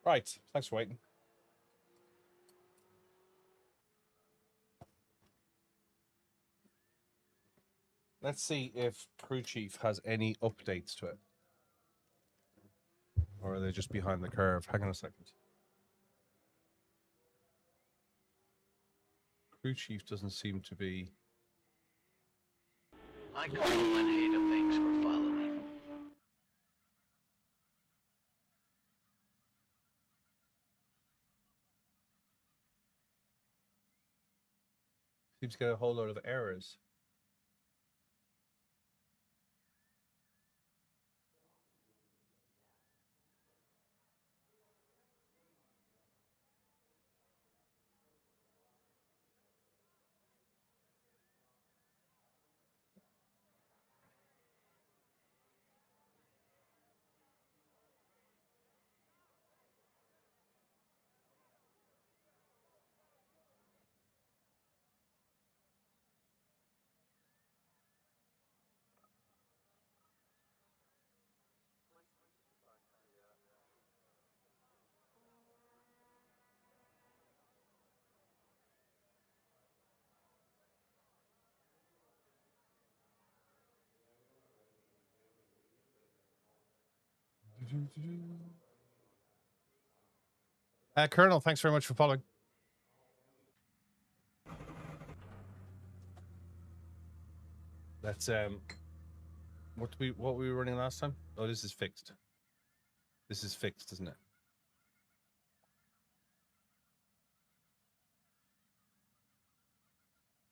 Right. Thanks for waiting. Let's see if Crew Chief has any updates to it. Or are they just behind the curve? Hang on a second. Crew Chief doesn't seem to be... I call and Ada thanks for following. Seems to get a whole load of errors. Colonel, thanks very much for following. Let's what were we running last time? Oh, this is fixed. This is fixed, isn't it?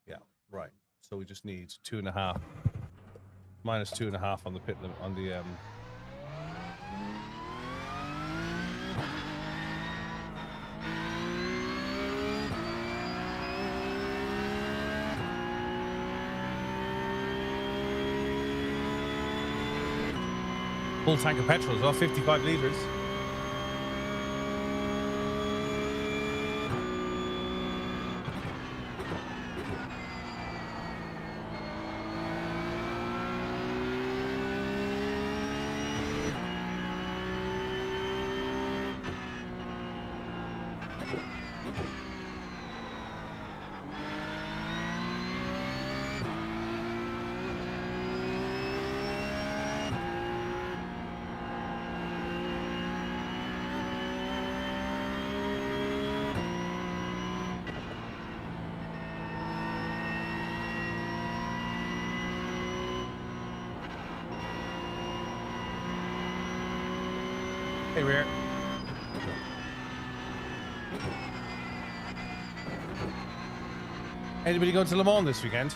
Yeah, right. So we just need 2.5 minus 2.5 on the pit limit on the full tank of petrol as well, 55 litres. Hey, Rear. Anybody going to Le Mans this weekend?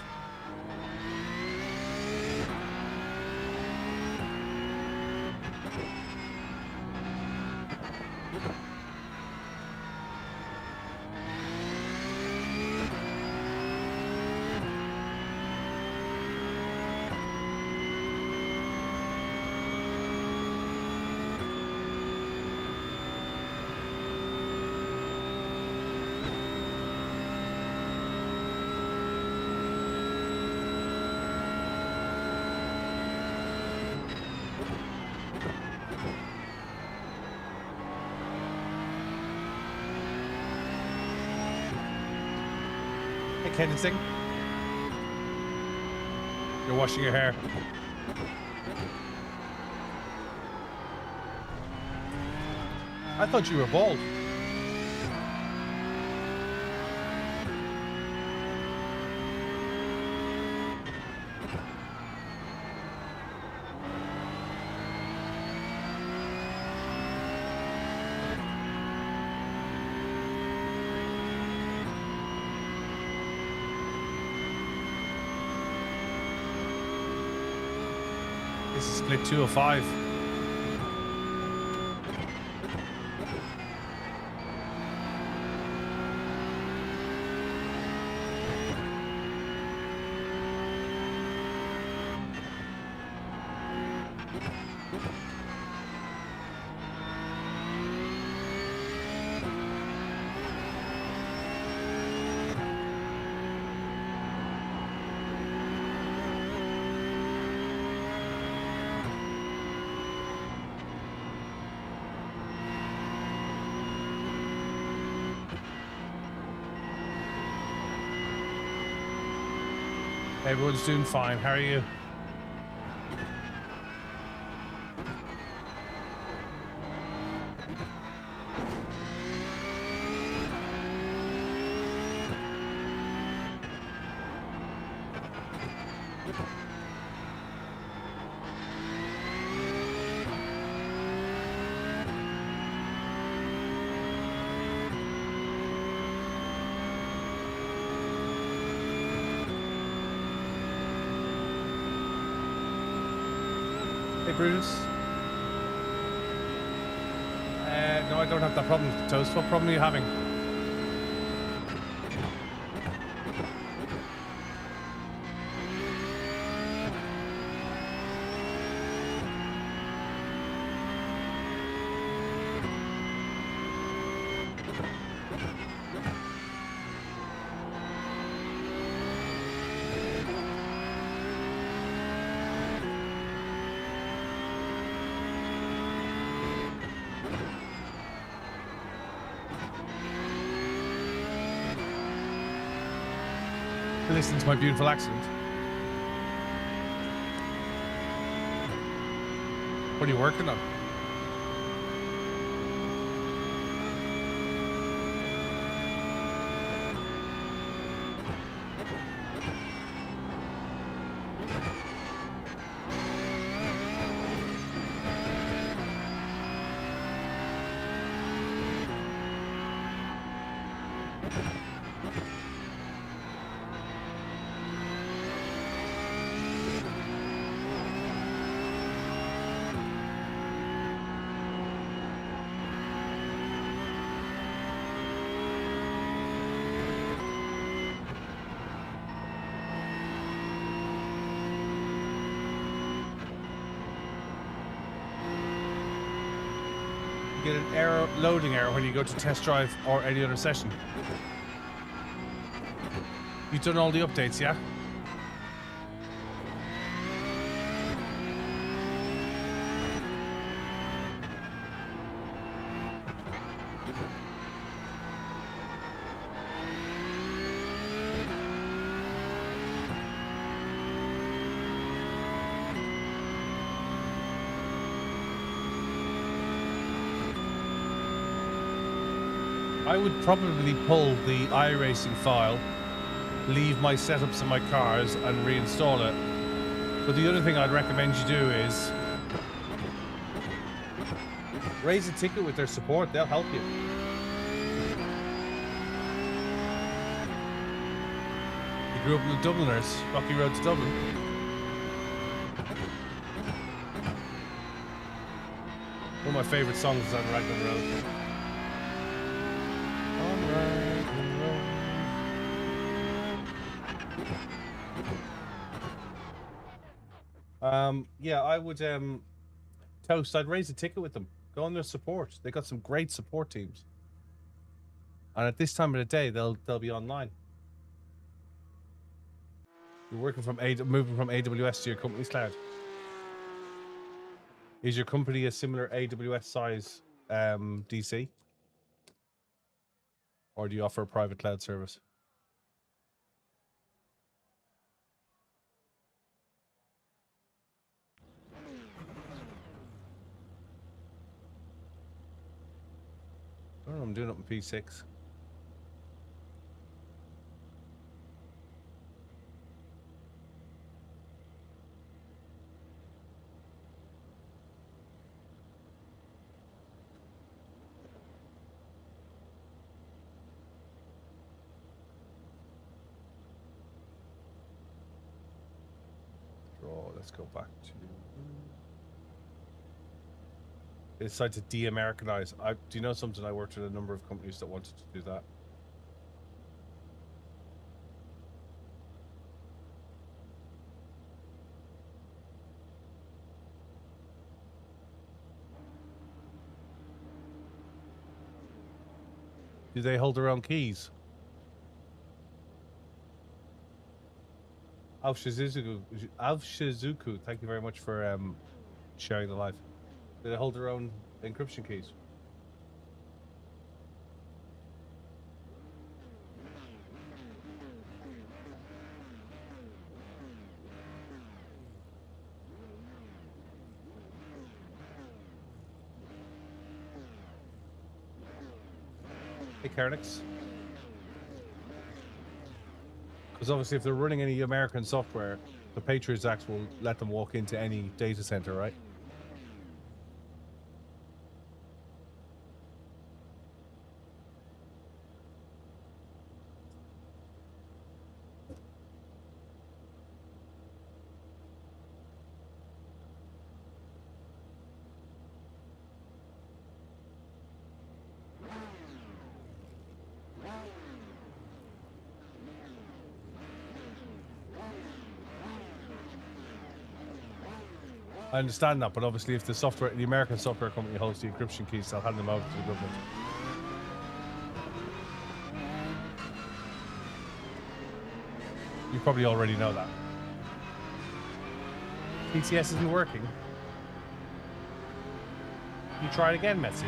Kensington. You're washing your hair. I thought you were bald. This is split 205. Everyone's doing fine. How are you? Hey, Brutus. No, I don't have that problem, Toast. What problem are you having? Listen to my beautiful accent. What are you working on? Get an error, loading error when you go to test drive or any other session. You've done all the updates, yeah? I would probably pull the iRacing file, leave my setups in my cars and reinstall it. But the other thing I'd recommend you do is raise a ticket with their support. They'll help you. You grew up in the Dubliners, Rocky Road to Dublin. One of my favourite songs is on Raglan Road. Yeah, I would Toast, I'd raise a ticket with them. Go on their support. They got some great support teams. And at this time of the day, they'll be online. You're working from moving from AWS to your company's cloud. Is your company a similar AWS size DC? Or do you offer a private cloud service? I don't know, I'm doing it on P6. Draw, let's go back to... They decided to de-Americanize. Do you know something? I worked with a number of companies that wanted to do that. Do they hold their own keys? Alf Shizuku, thank you very much for sharing the live. Do they hold their own encryption keys? Hey, Carnix. Because obviously if they're running any American software, the Patriots Act will let them walk into any data center, right? I understand that, but obviously if the American software company holds the encryption keys, they'll hand them over to the government. You probably already know that. TTS isn't working. You try it again, Metsi.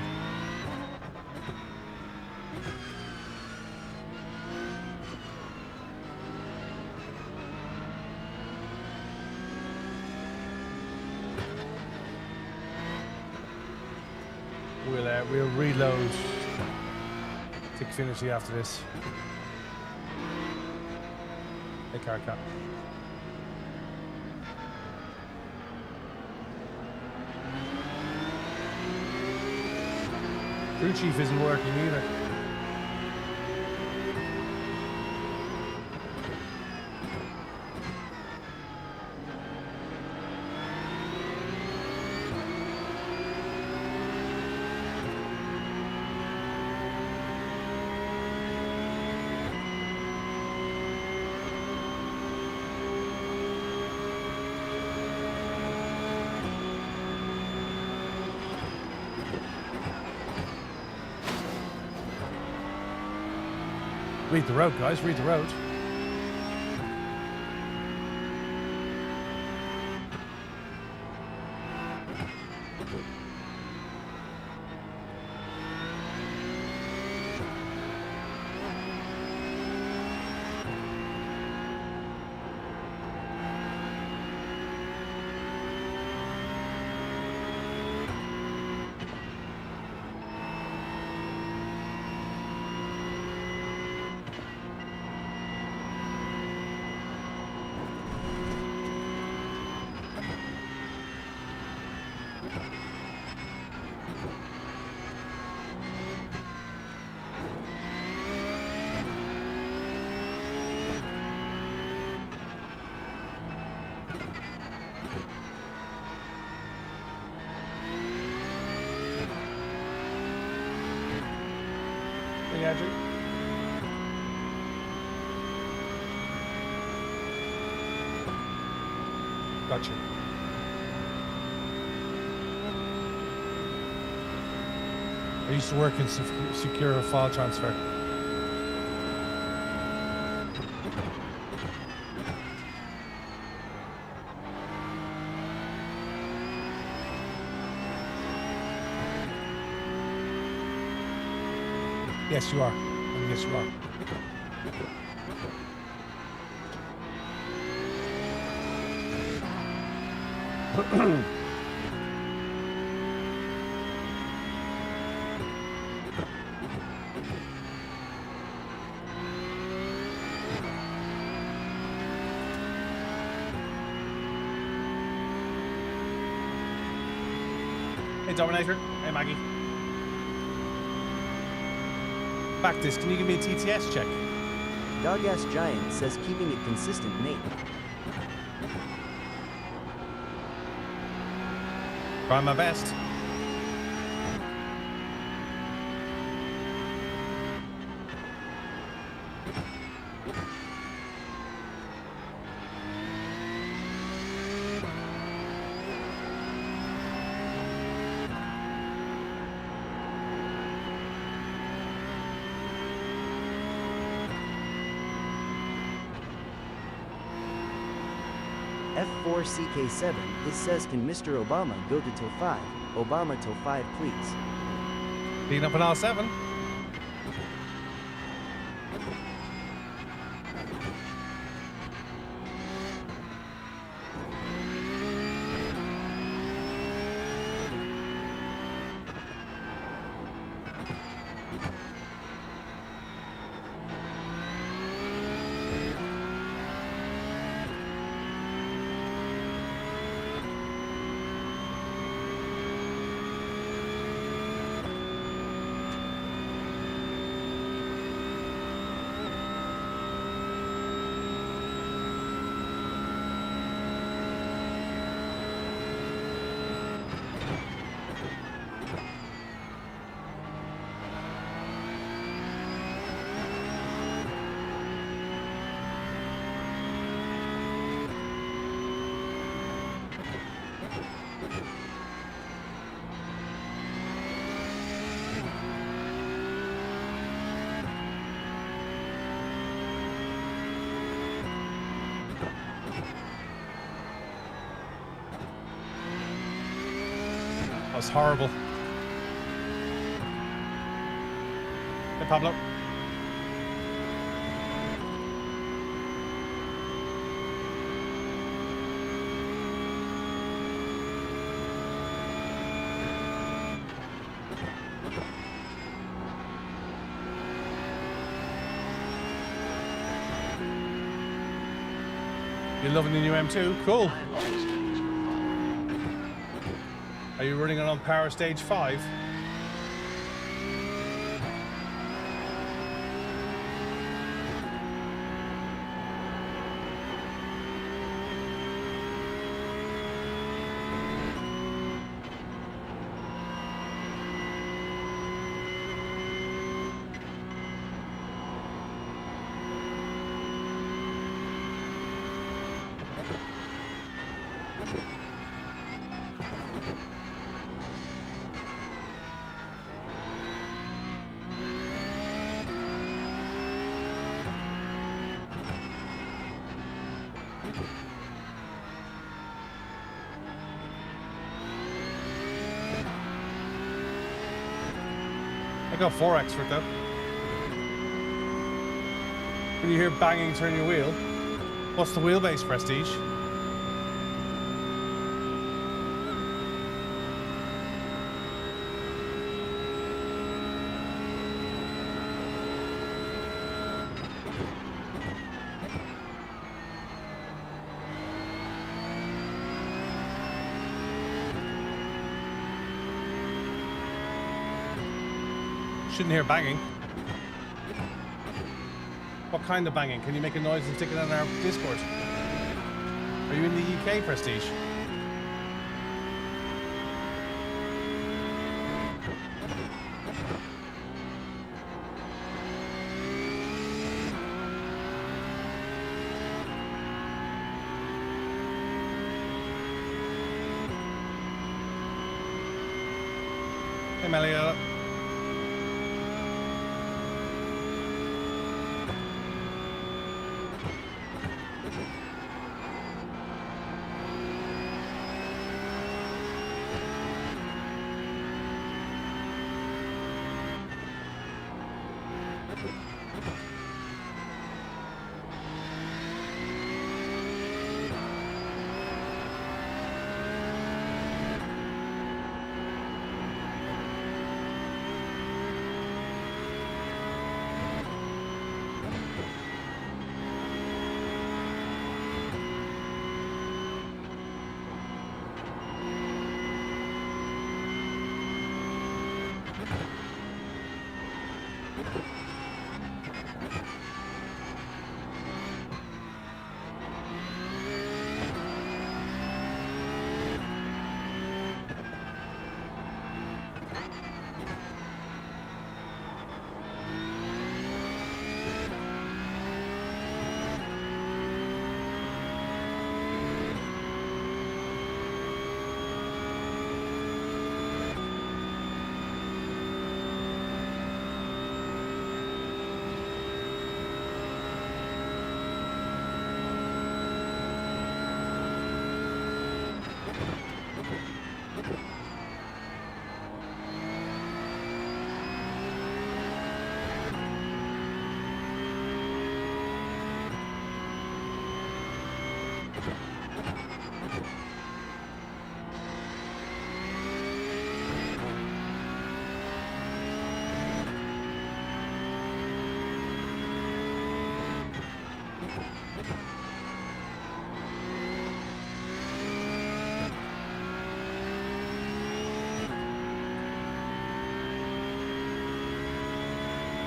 We'll reload Tickfinity after this. Hey, Carcat. Crew Chief isn't working either. Read the road, guys. Read the road. Hey, Andrew. Gotcha. I used to work in secure file transfer. Yes, you are. Yes, you are. Hey, Dominator. Hey, Maggie. Back this. Can you give me a TTS check? Dog-ass Giant says keeping it consistent, mate. Try my best. F4CK7, it says can Mr. Obama go to till 5? Obama till 5, please. Beating up an R7. was horrible. Hey, Pablo. You're loving the new M2? Cool. Are you running it on Power Stage 5? I got 4x for it though. When you hear banging, turn your wheel. What's the wheelbase, Prestige? Shouldn't hear banging. What kind of banging? Can you make a noise and stick it on our Discord? Are you in the UK, Prestige? Hey, Melia.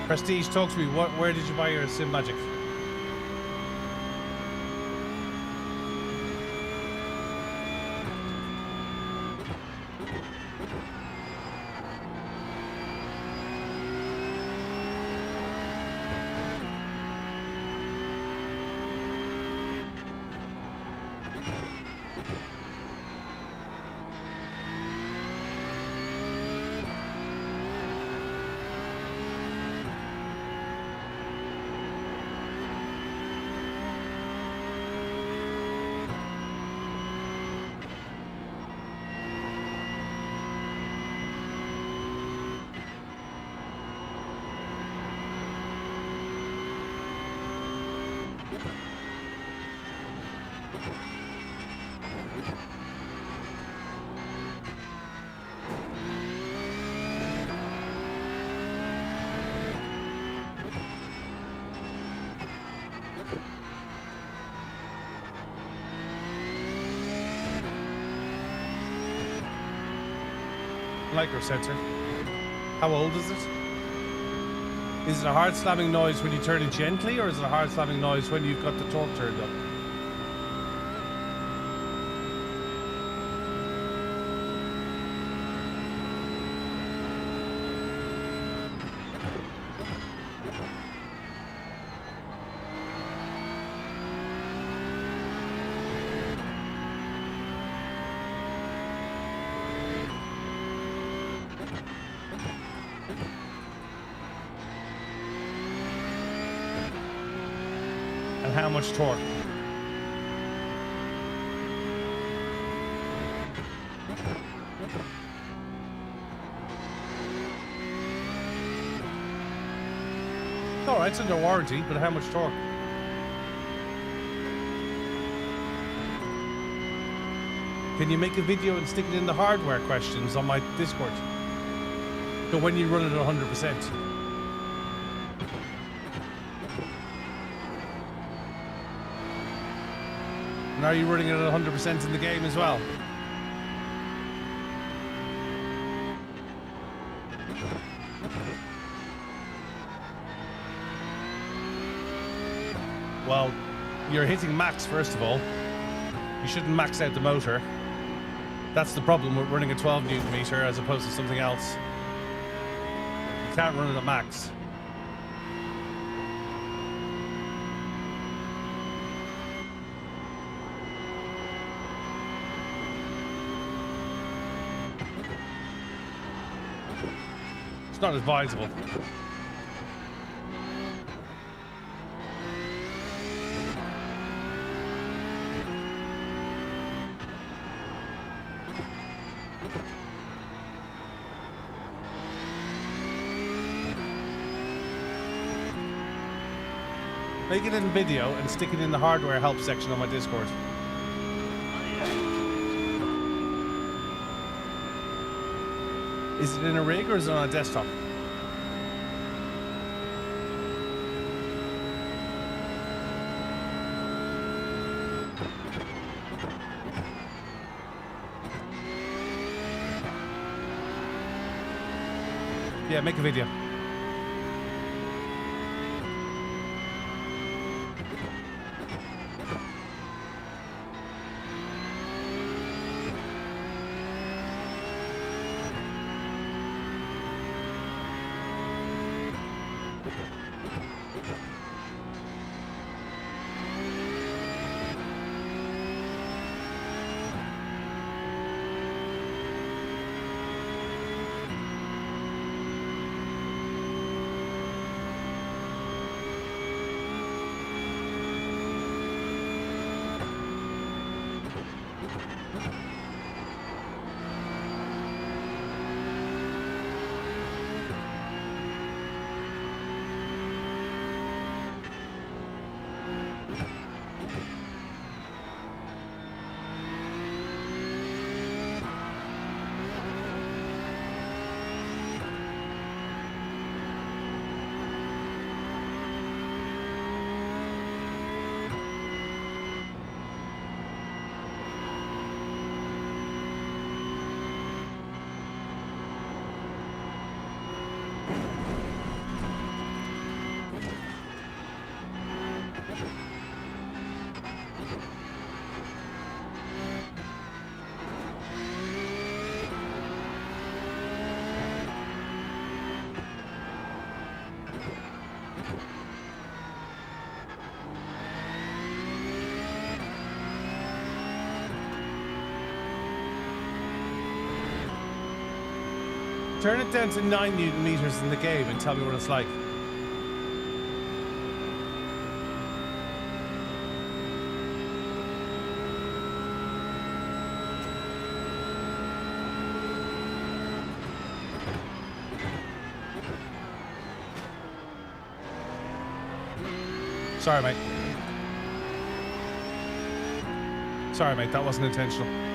Prestige, talk to me. Where did you buy your Sim Magic? micro sensor. How old is it? Is it a hard slamming noise when you turn it gently, or is it a hard slamming noise when you've got the torque turned up? And how much torque? All right, it's under warranty, but how much torque? Can you make a video and stick it in the hardware questions on my Discord? So when you run it at 100%. And are you running it at 100% in the game as well? Well, you're hitting max, first of all. You shouldn't max out the motor. That's the problem with running a 12 Newton meter as opposed to something else. You can't run it at max. It's not advisable. Make it in video and stick it in the hardware help section on my Discord. Is it in a rig or is it on a desktop? Yeah, make a video. Turn it down to 9 Newton meters in the game and tell me what it's like. Sorry, mate. Sorry, mate, that wasn't intentional.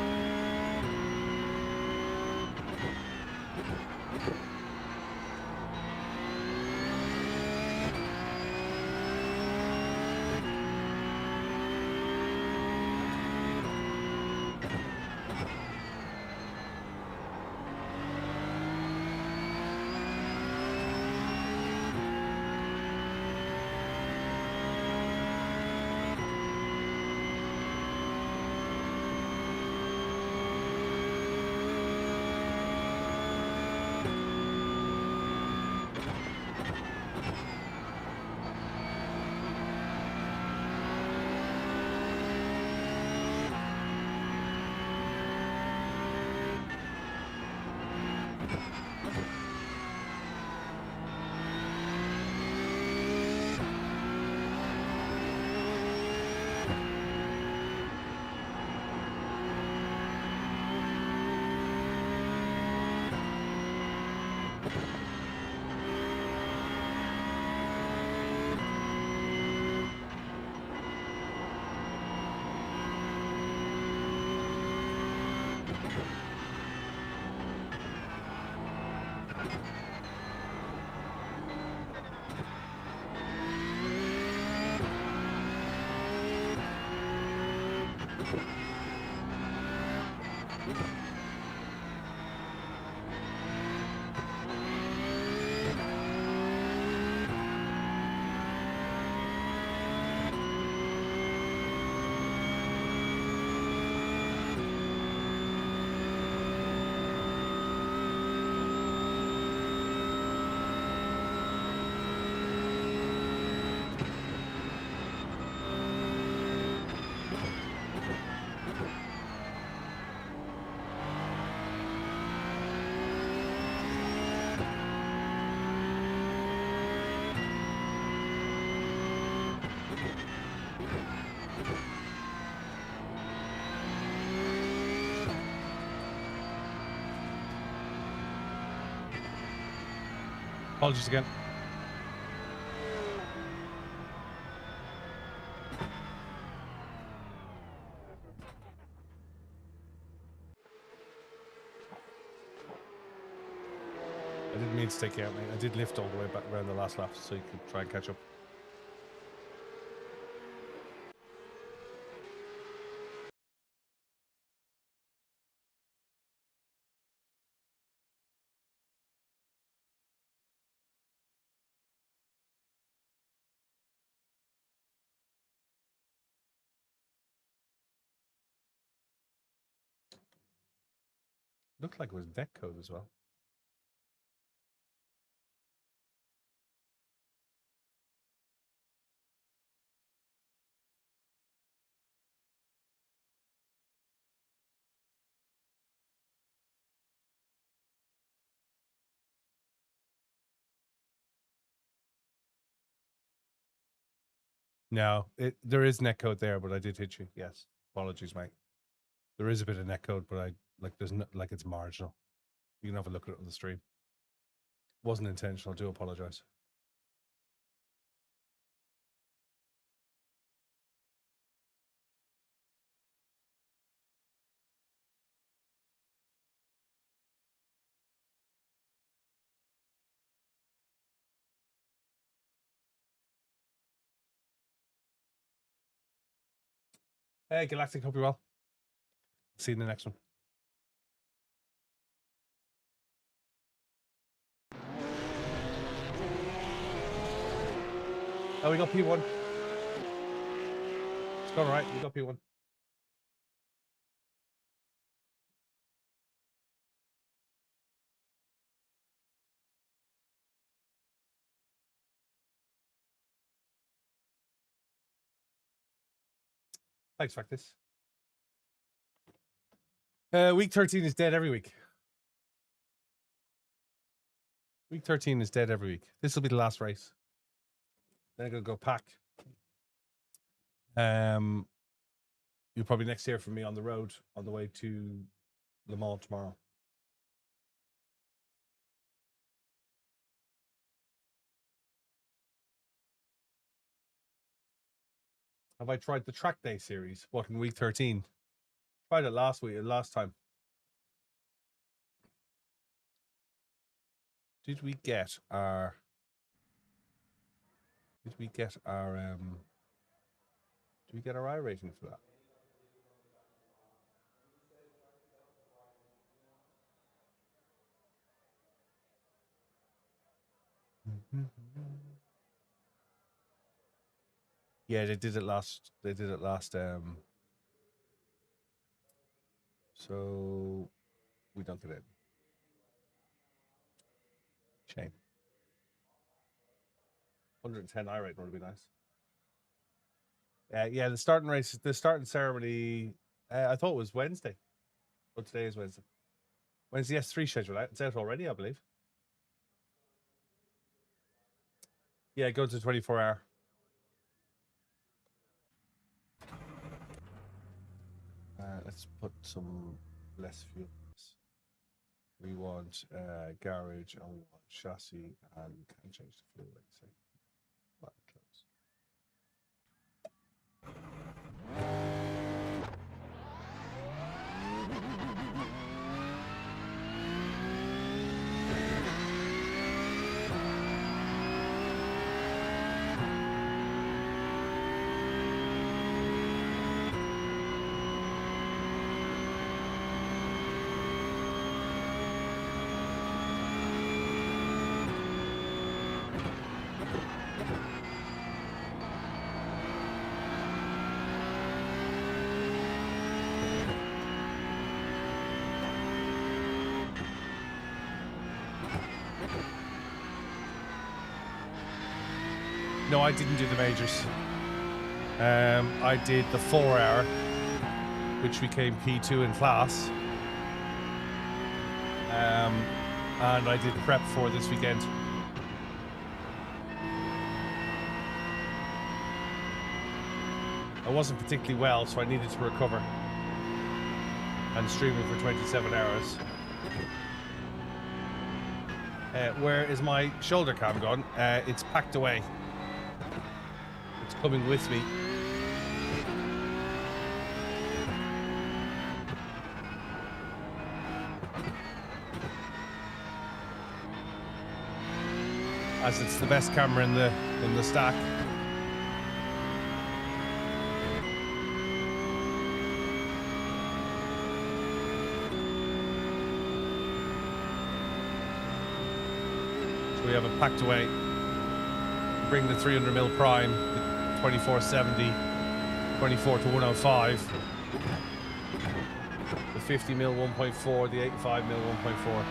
Apologies again. I didn't mean to take you out, mate. I did lift all the way back around the last lap so you could try and catch up. Looked like it was deck code as well. No, there is netcode there, but I did hit you. Yes, apologies, mate. There is a bit of netcode, but there's no, like it's marginal. You can have a look at it on the stream. Wasn't intentional. I do apologize. Hey, Galactic, hope you're well. See you in the next one. Oh, we got P1. It's going all right. We got P1. Thanks, Factus. Week 13 is dead every week. Week 13 is dead every week. This will be the last race. Then I'm going to go pack. You'll probably next hear from me on the road on the way to Le Mans tomorrow. Have I tried the track day series? What, in week 13? Tried it last time. Did we get our iRacing for that? Yeah, they did it last. So we don't get it. Shame. 110 iRacing would be nice. Yeah, the starting ceremony. I thought it was Wednesday, but today is Wednesday. When's the S3 schedule out? It's out already, I believe. Yeah, go to 24-hour. Let's put some less fuel. We want garage, and we want chassis, and we can't change the fuel rate. So, right, close. No, I didn't do the majors. I did the 4 hour, which became P2 in class. And I did prep for this weekend. I wasn't particularly well, so I needed to recover. And streaming for 27 hours. Where is my shoulder cam gone? It's packed away. It's coming with me. As it's the best camera in the stack. So we have it packed away. Bring the 300mm prime, the 2470, 24 to 105, the 50mm 1.4, the 85mm 1.4.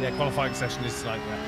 Yeah, qualifying session is like that.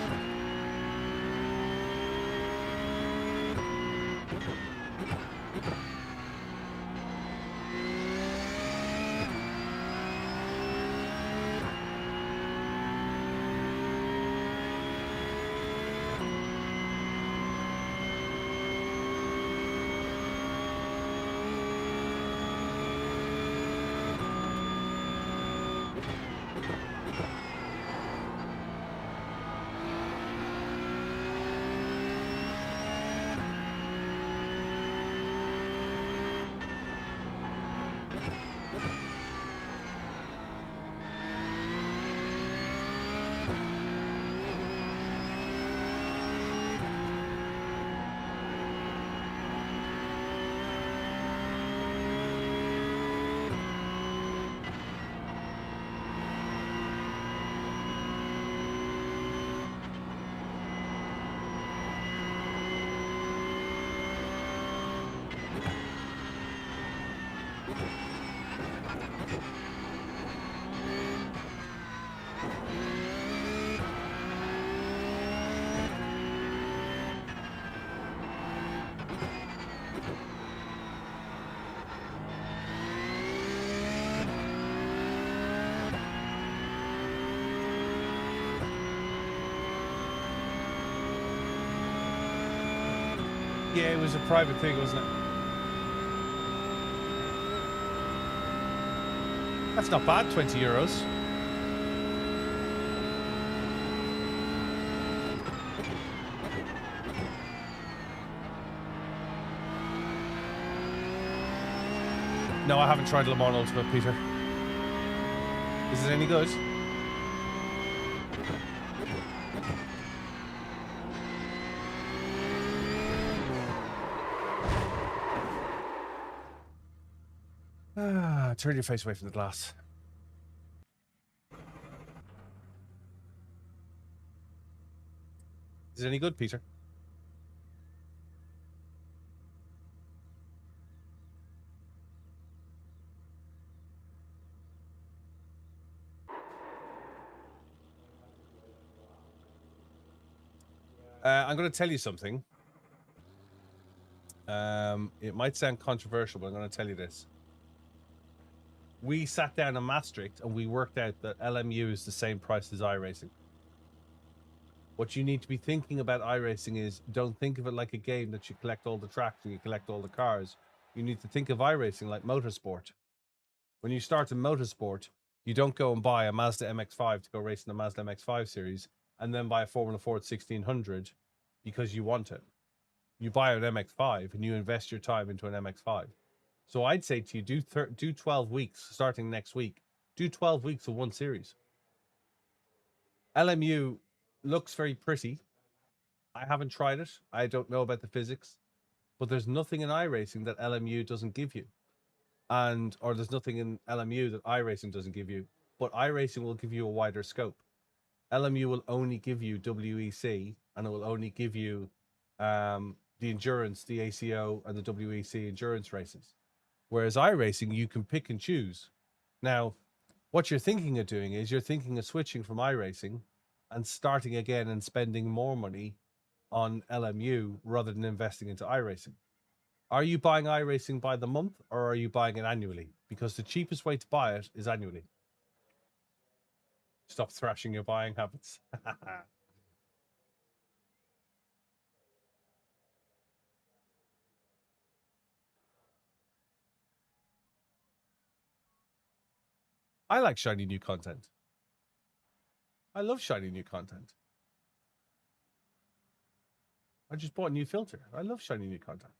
Yeah, it was a private thing, wasn't it? That's not bad, 20 euros. No, I haven't tried Le Mans Ultimate, Peter. Is it any good? Turn your face away from the glass. Is it any good, Peter? I'm going to tell you something. It might sound controversial, but I'm going to tell you this. We sat down in Maastricht and we worked out that LMU is the same price as iRacing. What you need to be thinking about iRacing is, don't think of it like a game that you collect all the tracks and you collect all the cars. You need to think of iRacing like motorsport. When you start in motorsport, you don't go and buy a Mazda MX-5 to go race in the Mazda MX-5 series and then buy a Formula Ford 1600 because you want it. You buy an MX-5 and you invest your time into an MX-5. So I'd say to you, do 12 weeks starting next week. Do 12 weeks of one series. LMU looks very pretty. I haven't tried it. I don't know about the physics, but there's nothing in iRacing that LMU doesn't give you. Or there's nothing in LMU that iRacing doesn't give you, but iRacing will give you a wider scope. LMU will only give you WEC, and it will only give you the endurance, the ACO, and the WEC endurance races. Whereas iRacing, you can pick and choose. Now, what you're thinking of doing is you're thinking of switching from iRacing and starting again and spending more money on LMU rather than investing into iRacing. Are you buying iRacing by the month or are you buying it annually? Because the cheapest way to buy it is annually. Stop thrashing your buying habits. I like shiny new content. I love shiny new content. I just bought a new filter. I love shiny new content.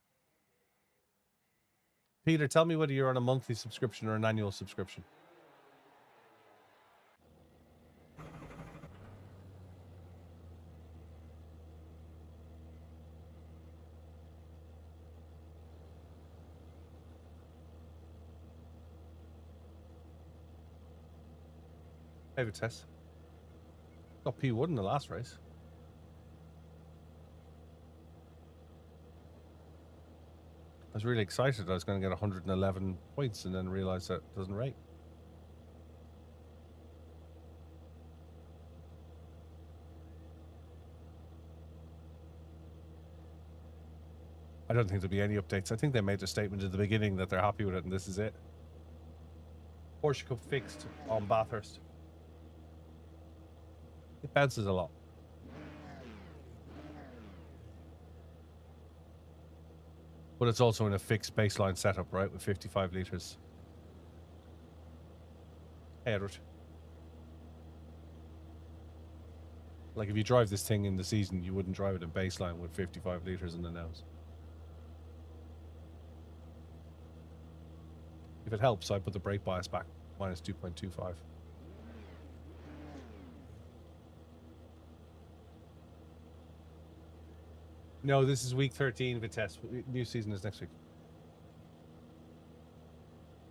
Peter, tell me whether you're on a monthly subscription or an annual subscription. Hey, Vitesse. Got P1 in the last race. I was really excited I was going to get 111 points and then realized that it doesn't rate. I don't think there'll be any updates. I think they made a statement at the beginning that they're happy with it and this is it. Porsche Cup fixed on Bathurst. It bounces a lot. But it's also in a fixed baseline setup, right? With 55 litres. Hey, Edward. Like, if you drive this thing in the season, you wouldn't drive it in baseline with 55 litres in the nose. If it helps, I put the brake bias back, minus 2.25. No, this is week 13, Vitesse. New season is next week.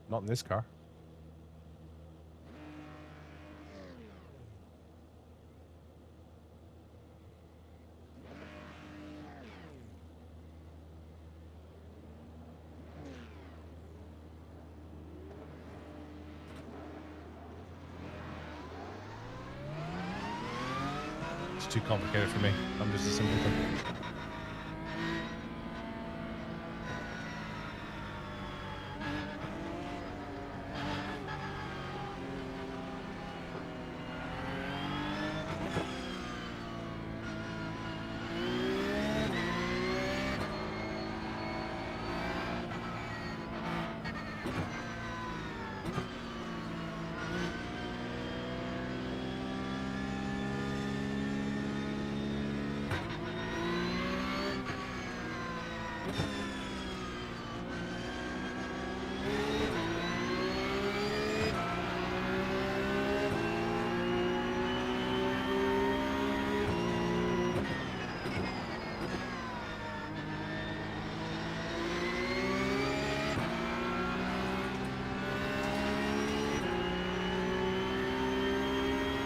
Not in this car. It's too complicated for me. I'm just a simpleton.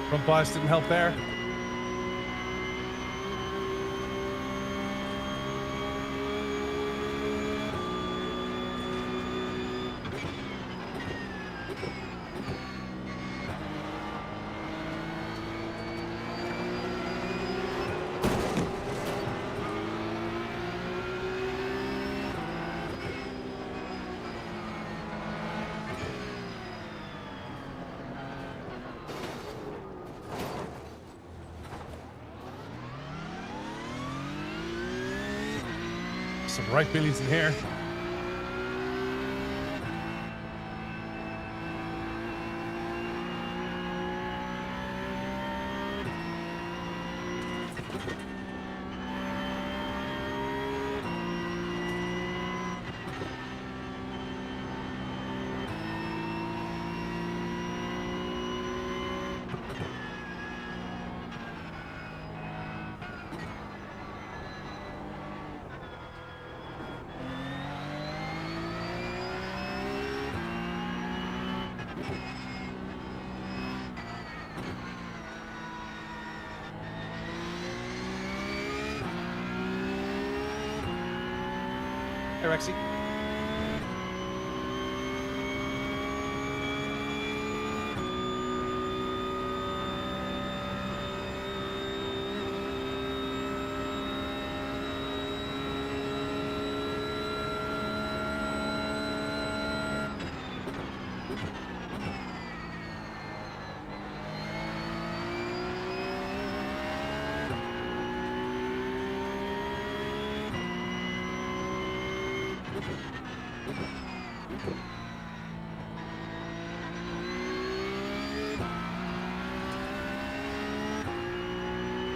Front bias didn't help there. some right Billies in here. Hey, Rexy.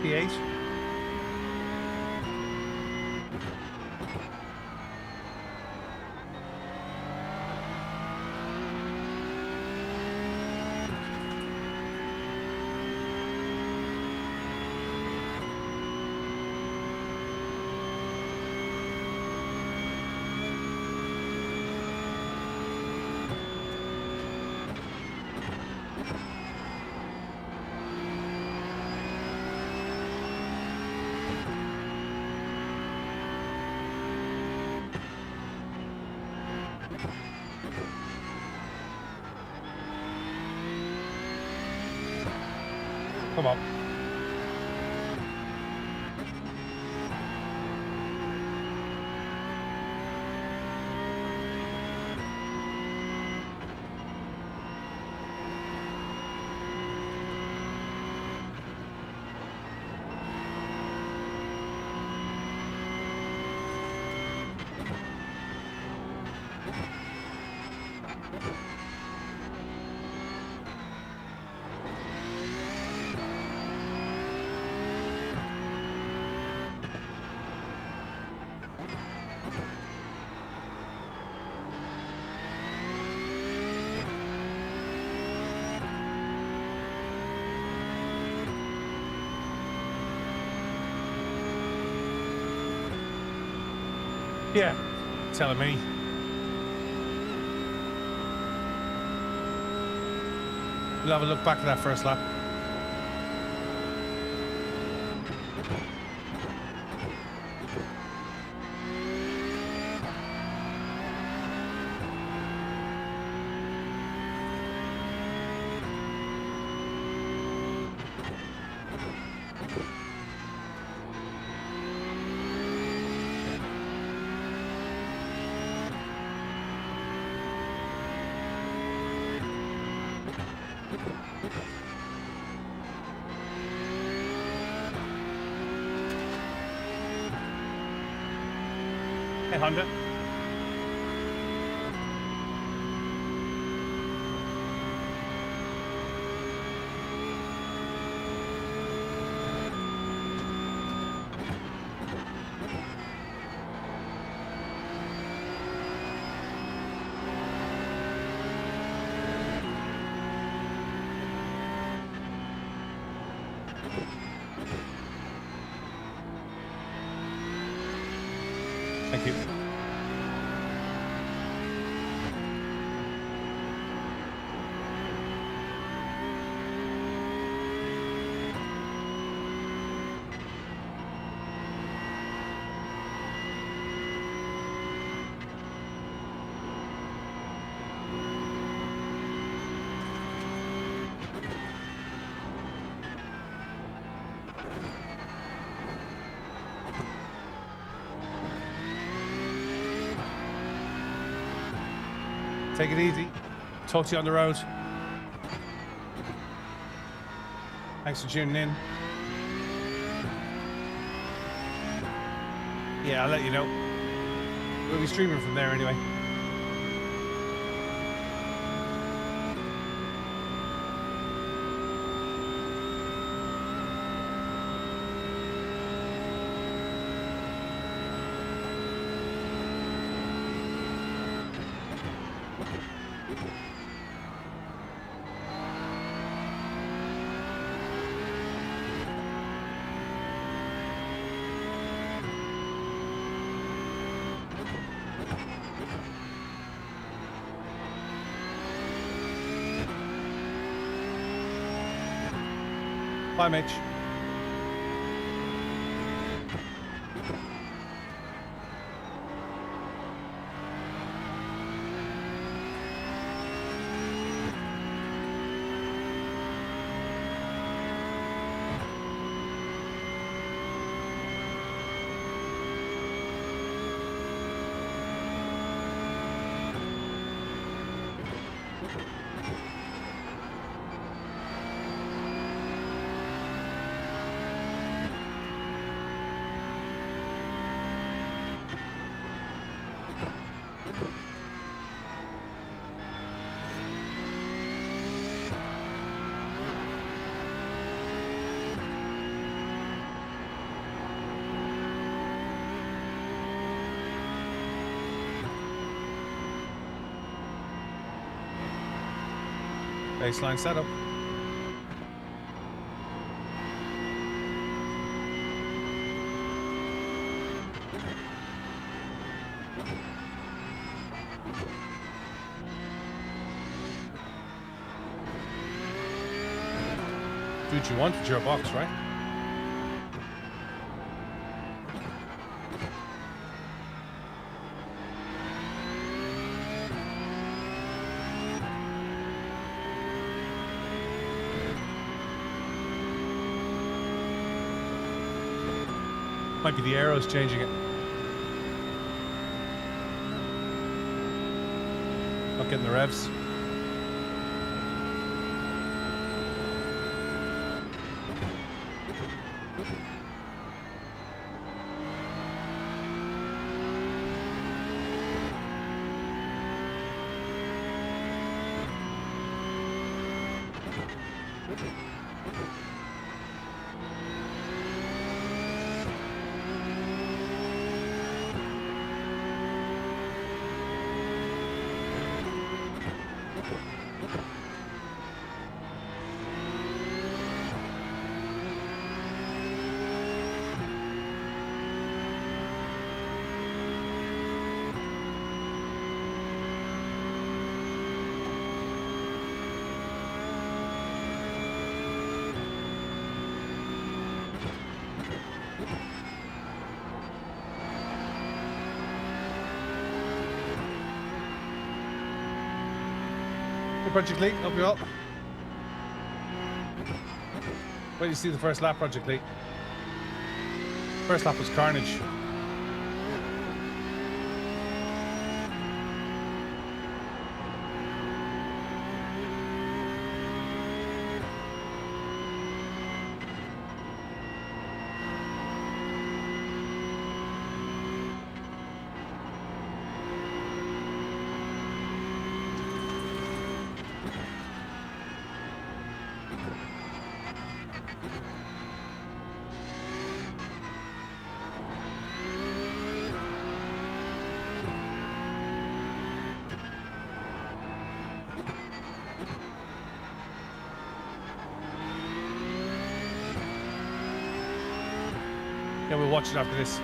P8. Come on. Yeah, telling me. We'll have a look back at that first lap. Hey, Honda. Thank you. Take it easy. Talk to you on the road. Thanks for tuning in. Yeah, I'll let you know. We'll be streaming from there anyway. Bye, Mitch. Baseline setup. Do what you want with your box, right? Might be the arrows changing it. Not getting the revs. Project League, up you up. Wait till you see the first lap, Project League. First lap was carnage. Yeah, we'll watch it after this.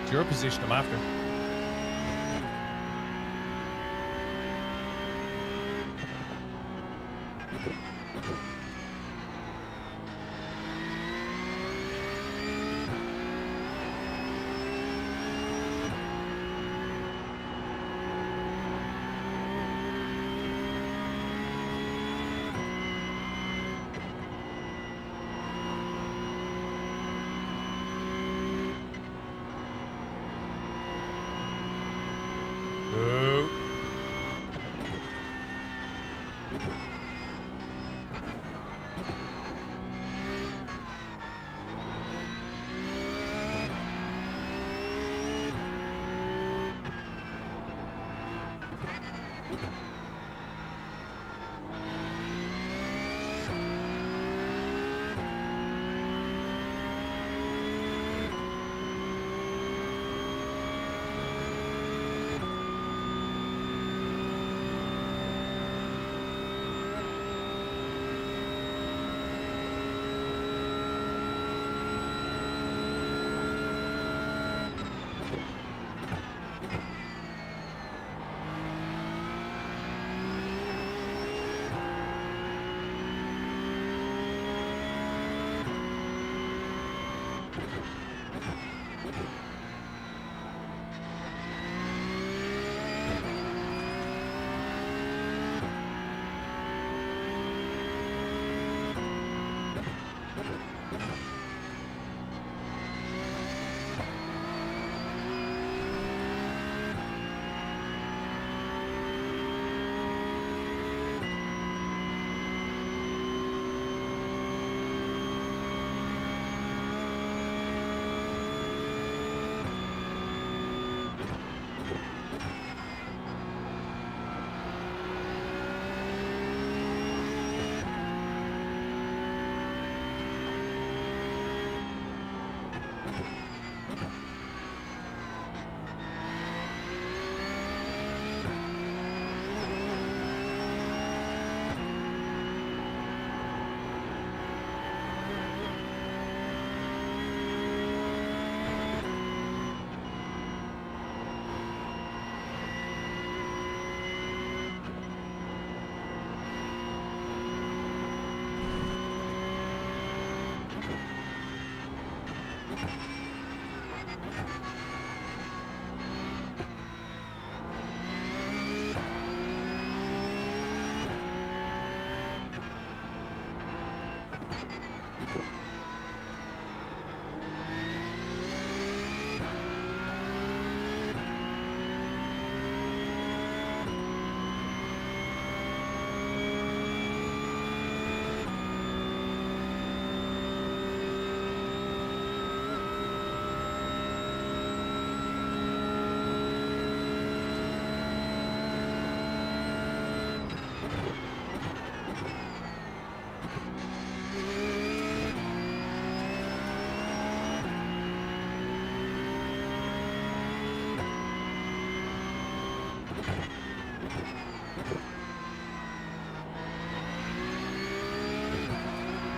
It's your position I'm after. Boo.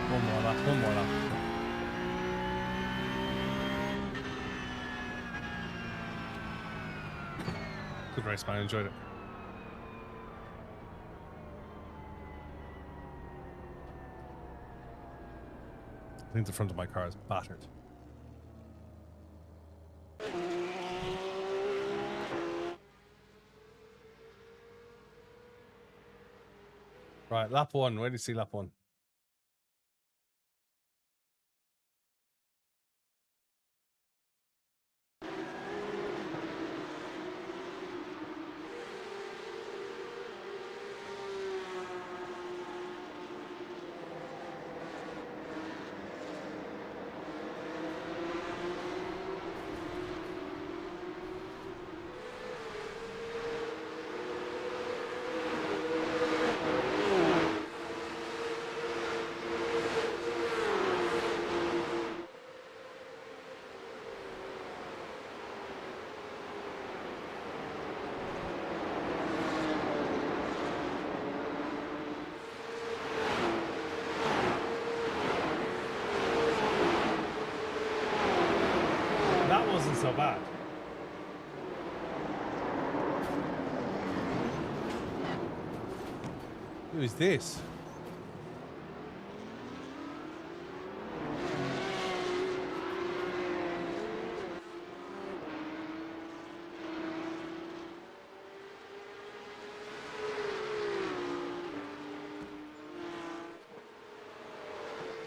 One more lap, one more lap. Good race, man. I enjoyed it. I think the front of my car is battered. Right, lap one. Where do you see lap one? That wasn't so bad. Who is this?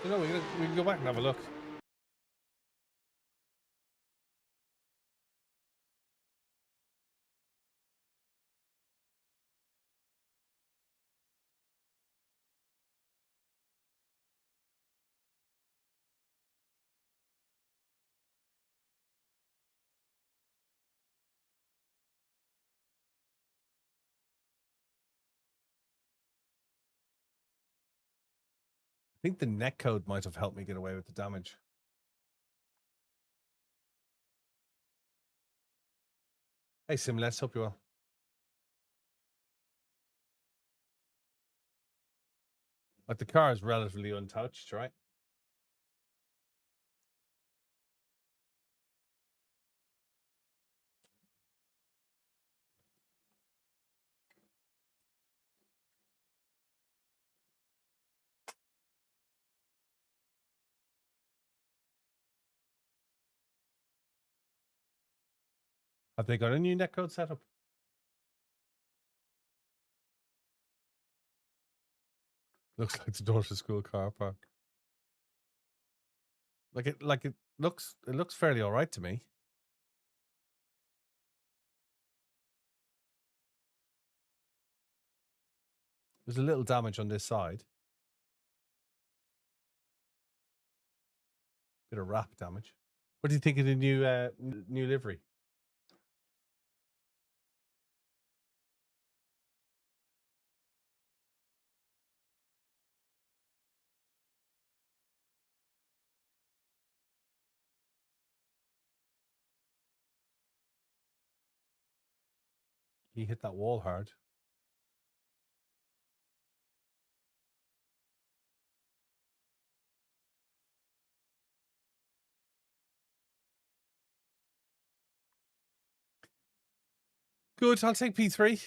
You know, we can go back and have a look. I think the net code might have helped me get away with the damage. Hey, Sim, let's hope you well. Like, the car is relatively untouched, right? Have they got a new netcode setup? Looks like the Dorset School car park. It looks fairly all right to me. There's a little damage on this side. Bit of wrap damage. What do you think of the new livery? He hit that wall hard. Good, I'll take P3.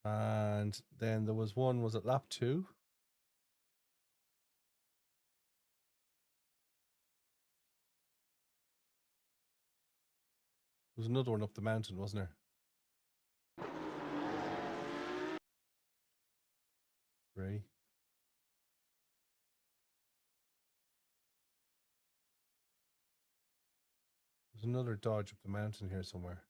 And then there was one, was it lap 2? There was another one up the mountain, wasn't there? 3. There's another dodge up the mountain here somewhere.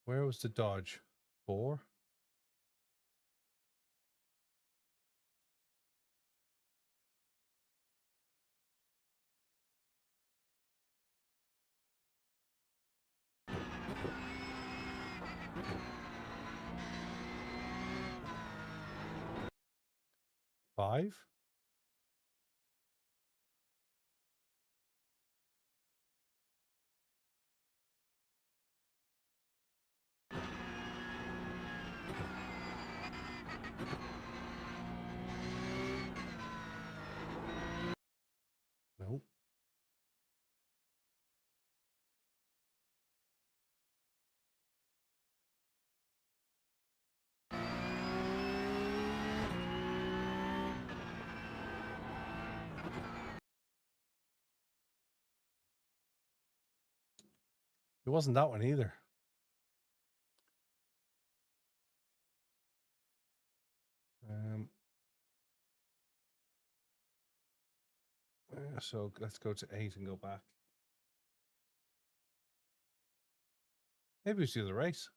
Where was the dodge? 4? Five? It wasn't that one either. So let's go to 8 and go back. Maybe we should do the race.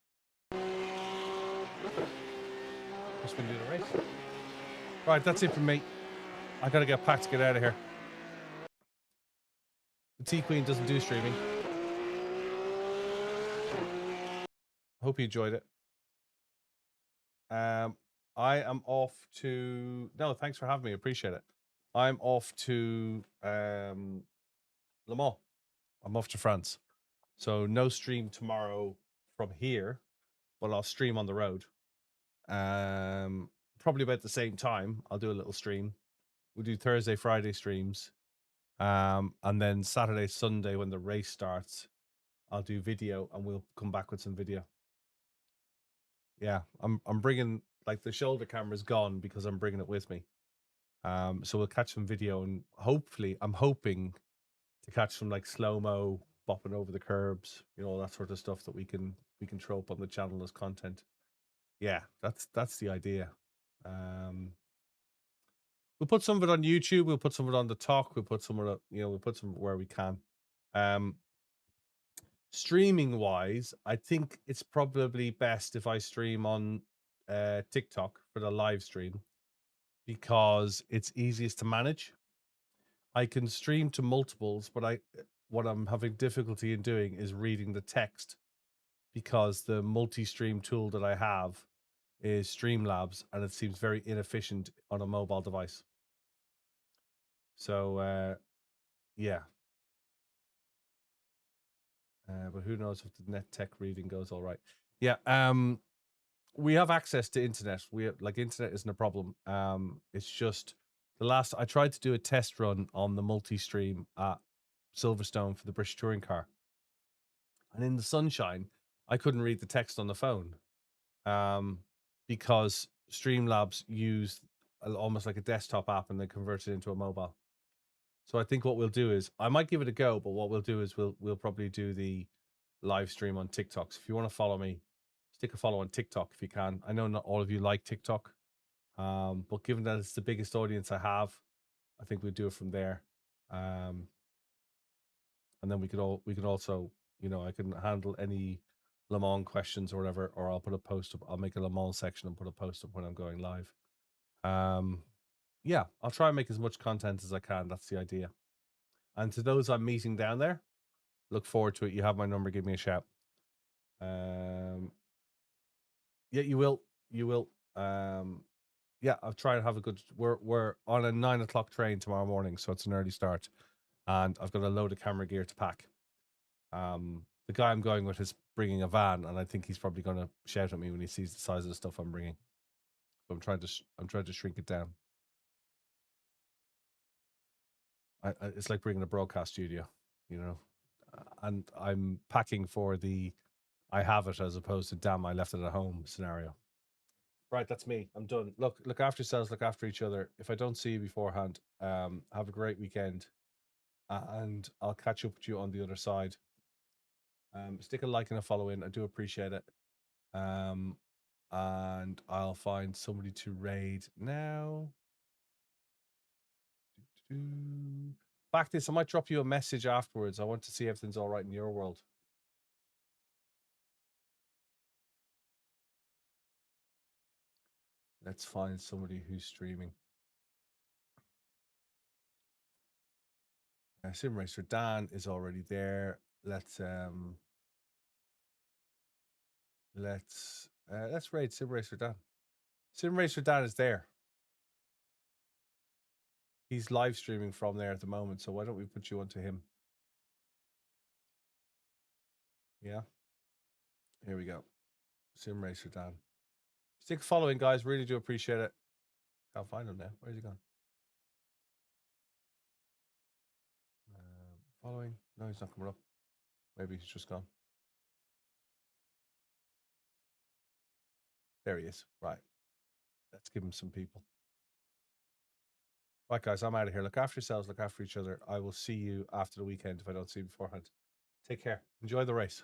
Just gonna do the race. Right, that's it from me. I gotta get packed to get out of here. The T-Queen doesn't do streaming. Hope you enjoyed it. I am off to... No, thanks for having me. Appreciate it. I'm off to Le Mans. I'm off to France. So no stream tomorrow from here, but I'll stream on the road. Probably about the same time. I'll do a little stream. We'll do Thursday, Friday streams. And then Saturday, Sunday, when the race starts, I'll do video and we'll come back with some video. Yeah, I'm bringing, like, the shoulder camera's gone because I'm bringing it with me. So we'll catch some video, and hopefully, I'm hoping to catch some like slow-mo bopping over the curbs, you know, all that sort of stuff that we can throw up on the channel as content. Yeah, that's the idea. We'll put some of it on YouTube. We'll put some of it on the talk. We'll put some of it, you know, we'll put some where we can. Streaming wise, I think it's probably best if I stream on TikTok for the live stream because it's easiest to manage. I can stream to multiples, but what I'm having difficulty in doing is reading the text because the multi-stream tool that I have is Streamlabs, and it seems very inefficient on a mobile device. So, yeah. But who knows if the net tech reading goes all right. Yeah. We have access to internet. Internet isn't a problem. It's just I tried to do a test run on the multi-stream at Silverstone for the British Touring Car. And in the sunshine, I couldn't read the text on the phone. Because Streamlabs used almost like a desktop app and they converted it into a mobile. So I think what we'll do is, I might give it a go, but what we'll do is we'll probably do the live stream on TikTok. So if you want to follow me, stick a follow on TikTok if you can. I know not all of you like TikTok, but given that it's the biggest audience I have, I think we'll do it from there. And then we could also, you know, I can handle any Le Mans questions or whatever, or I'll put a post up. I'll make a Le Mans section and put a post up when I'm going live. Yeah, I'll try and make as much content as I can. That's the idea. And to those I'm meeting down there, look forward to it. You have my number. Give me a shout. Yeah, you will. You will. Yeah, I'll try and have a good. We're on a 9 o'clock train tomorrow morning, so it's an early start, and I've got a load of camera gear to pack. The guy I'm going with is bringing a van, and I think he's probably going to shout at me when he sees the size of the stuff I'm bringing. So I'm trying to shrink it down. It's like bringing a broadcast studio, you know, and I'm packing for the I have it as opposed to damn I left it at home scenario. Right, that's me. I'm done. Look after yourselves. Look after each other. If I don't see you beforehand, have a great weekend, and I'll catch up with you on the other side. Stick a like and a follow in. I do appreciate it. And I'll find somebody to raid now. Back this, I might drop you a message afterwards. I want to see if everything's all right in your world. Let's find somebody who's streaming. Sim Racer Dan is already there. Let's raid Sim Racer Dan. Sim Racer Dan is there. He's live streaming from there at the moment, so why don't we put you onto him? Yeah. Here we go. Sim Racer Dan. Stick following, guys. Really do appreciate it. Can't find him now. Where's he gone? Following. No, he's not coming up. Maybe he's just gone. There he is. Right. Let's give him some people. Right, guys, I'm out of here. Look after yourselves. Look after each other. I will see you after the weekend if I don't see you beforehand. Take care. Enjoy the race.